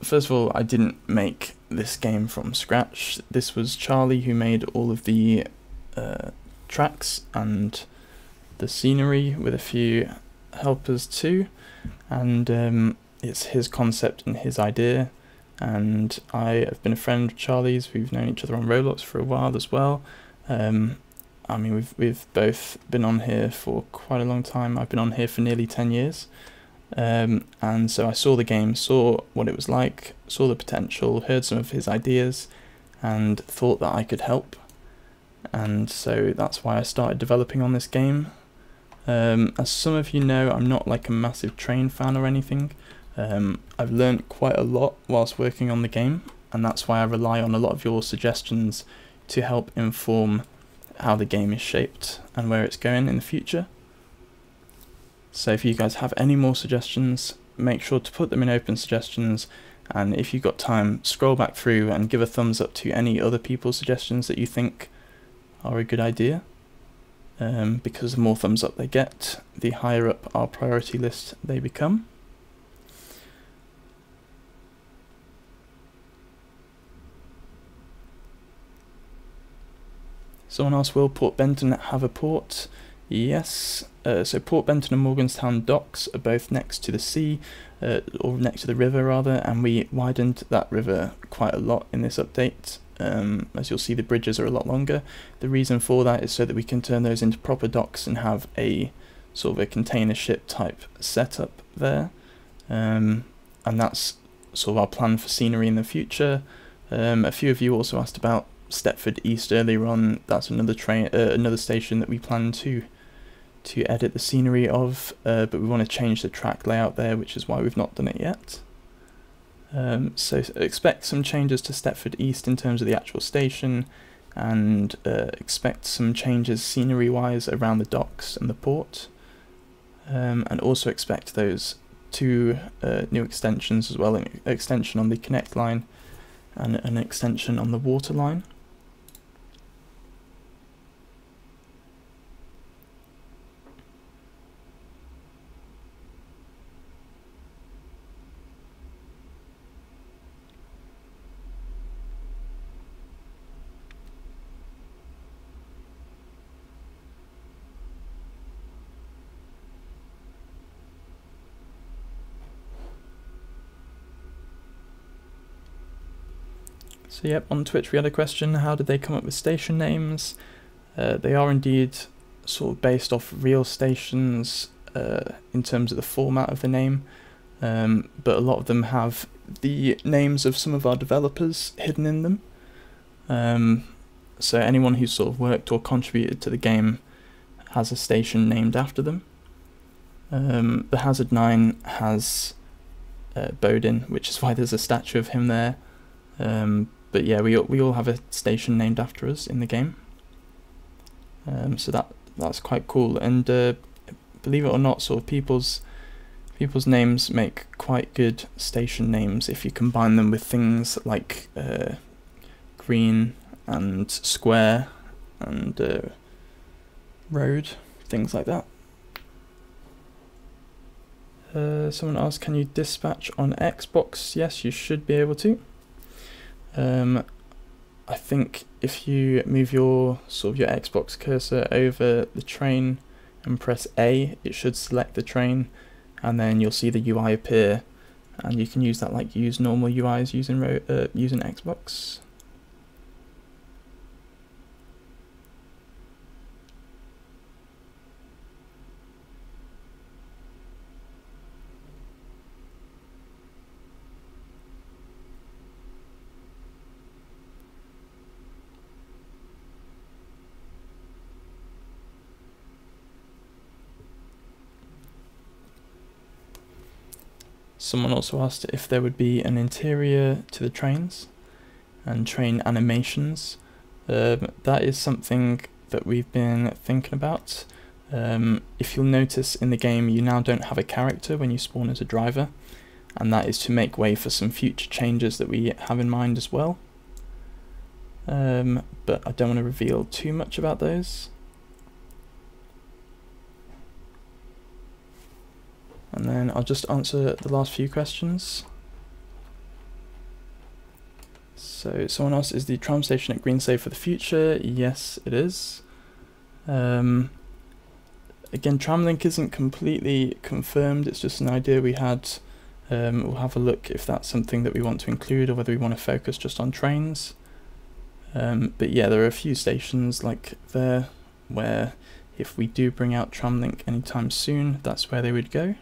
first of all, I didn't make this game from scratch. This was Charlie who made all of the tracks and the scenery with a few helpers too, and it's his concept and his idea, and I have been a friend of Charlie's. We've known each other on ROBLOX for a while as well. I mean, we've both been on here for quite a long time. I've been on here for nearly 10 years. And so I saw the game, saw what it was like, saw the potential, heard some of his ideas, and thought that I could help. And so that's why I started developing on this game. As some of you know, I'm not like a massive train fan or anything. I've learnt quite a lot whilst working on the game, and that's why I rely on a lot of your suggestions to help inform how the game is shaped and where it's going in the future. So if you guys have any more suggestions, make sure to put them in open suggestions, and if you've got time, scroll back through and give a thumbs up to any other people's suggestions that you think are a good idea, because the more thumbs up they get, the higher up our priority list they become. Someone else, will Port Benton have a port? Yes. So Port Benton and Morganstown docks are both next to the sea, or next to the river rather, and we widened that river quite a lot in this update. As you'll see, the bridges are a lot longer. The reason for that is so that we can turn those into proper docks and have a sort of a container ship type setup there. And that's sort of our plan for scenery in the future. A few of you also asked about Stepford East earlier on. That's another another station that we plan to edit the scenery of, but we want to change the track layout there, which is why we've not done it yet. So expect some changes to Stepford East in terms of the actual station, and expect some changes scenery wise around the docks and the port, and also expect those two new extensions as well, an extension on the Connect line and an extension on the water line. So yep, on Twitch we had a question, how did they come up with station names? They are indeed sort of based off real stations in terms of the format of the name, but a lot of them have the names of some of our developers hidden in them. So anyone who's sort of worked or contributed to the game has a station named after them. The Hazard 9 has Bodin, which is why there's a statue of him there. But yeah, we all have a station named after us in the game, so that's quite cool. And believe it or not, sort of people's names make quite good station names if you combine them with things like green and square and road, things like that. Someone asked, can you dispatch on Xbox? Yes, you should be able to. I think if you move your Xbox cursor over the train and press A, it should select the train, and then you'll see the UI appear, and you can use that like use normal UIs using Xbox. Someone also asked if there would be an interior to the trains and train animations. That is something that we've been thinking about. If you'll notice in the game, you now don't have a character when you spawn as a driver, and that is to make way for some future changes that we have in mind as well. But I don't want to reveal too much about those. And then I'll just answer the last few questions. So someone else, is the tram station at Green safe for the future? Yes, it is. Again, Tramlink isn't completely confirmed, it's just an idea we had. We'll have a look if that's something that we want to include or whether we want to focus just on trains. But yeah, there are a few stations like there where if we do bring out Tramlink anytime soon, that's where they would go.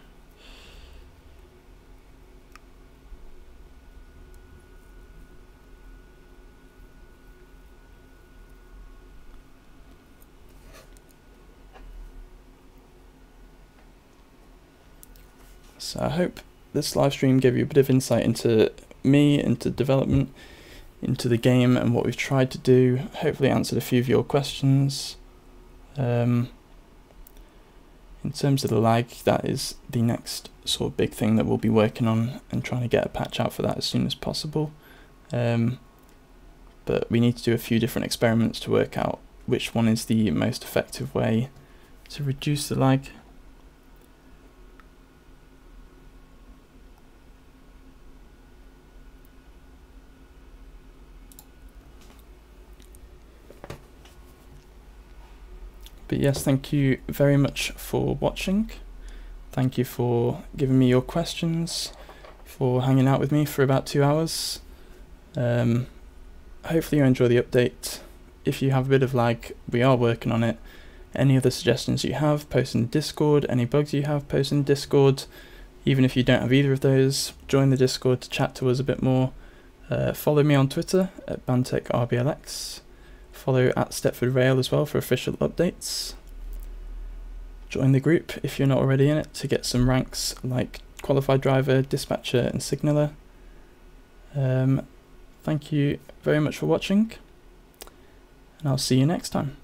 So I hope this live stream gave you a bit of insight into me, into development, into the game and what we've tried to do. Hopefully answered a few of your questions. In terms of the lag, that is the next sort of big thing that we'll be working on and trying to get a patch out for that as soon as possible. But we need to do a few different experiments to work out which one is the most effective way to reduce the lag. But yes, thank you very much for watching. Thank you for giving me your questions, for hanging out with me for about 2 hours. Hopefully you enjoy the update. If you have a bit of lag, we are working on it. Any other suggestions you have, post in Discord. Any bugs you have, post in Discord. Even if you don't have either of those, join the Discord to chat to us a bit more. Follow me on Twitter at BantechRBLX. Follow at Stepford Rail as well for official updates. Join the group if you're not already in it to get some ranks like Qualified Driver, Dispatcher and Signaller. Thank you very much for watching, and I'll see you next time.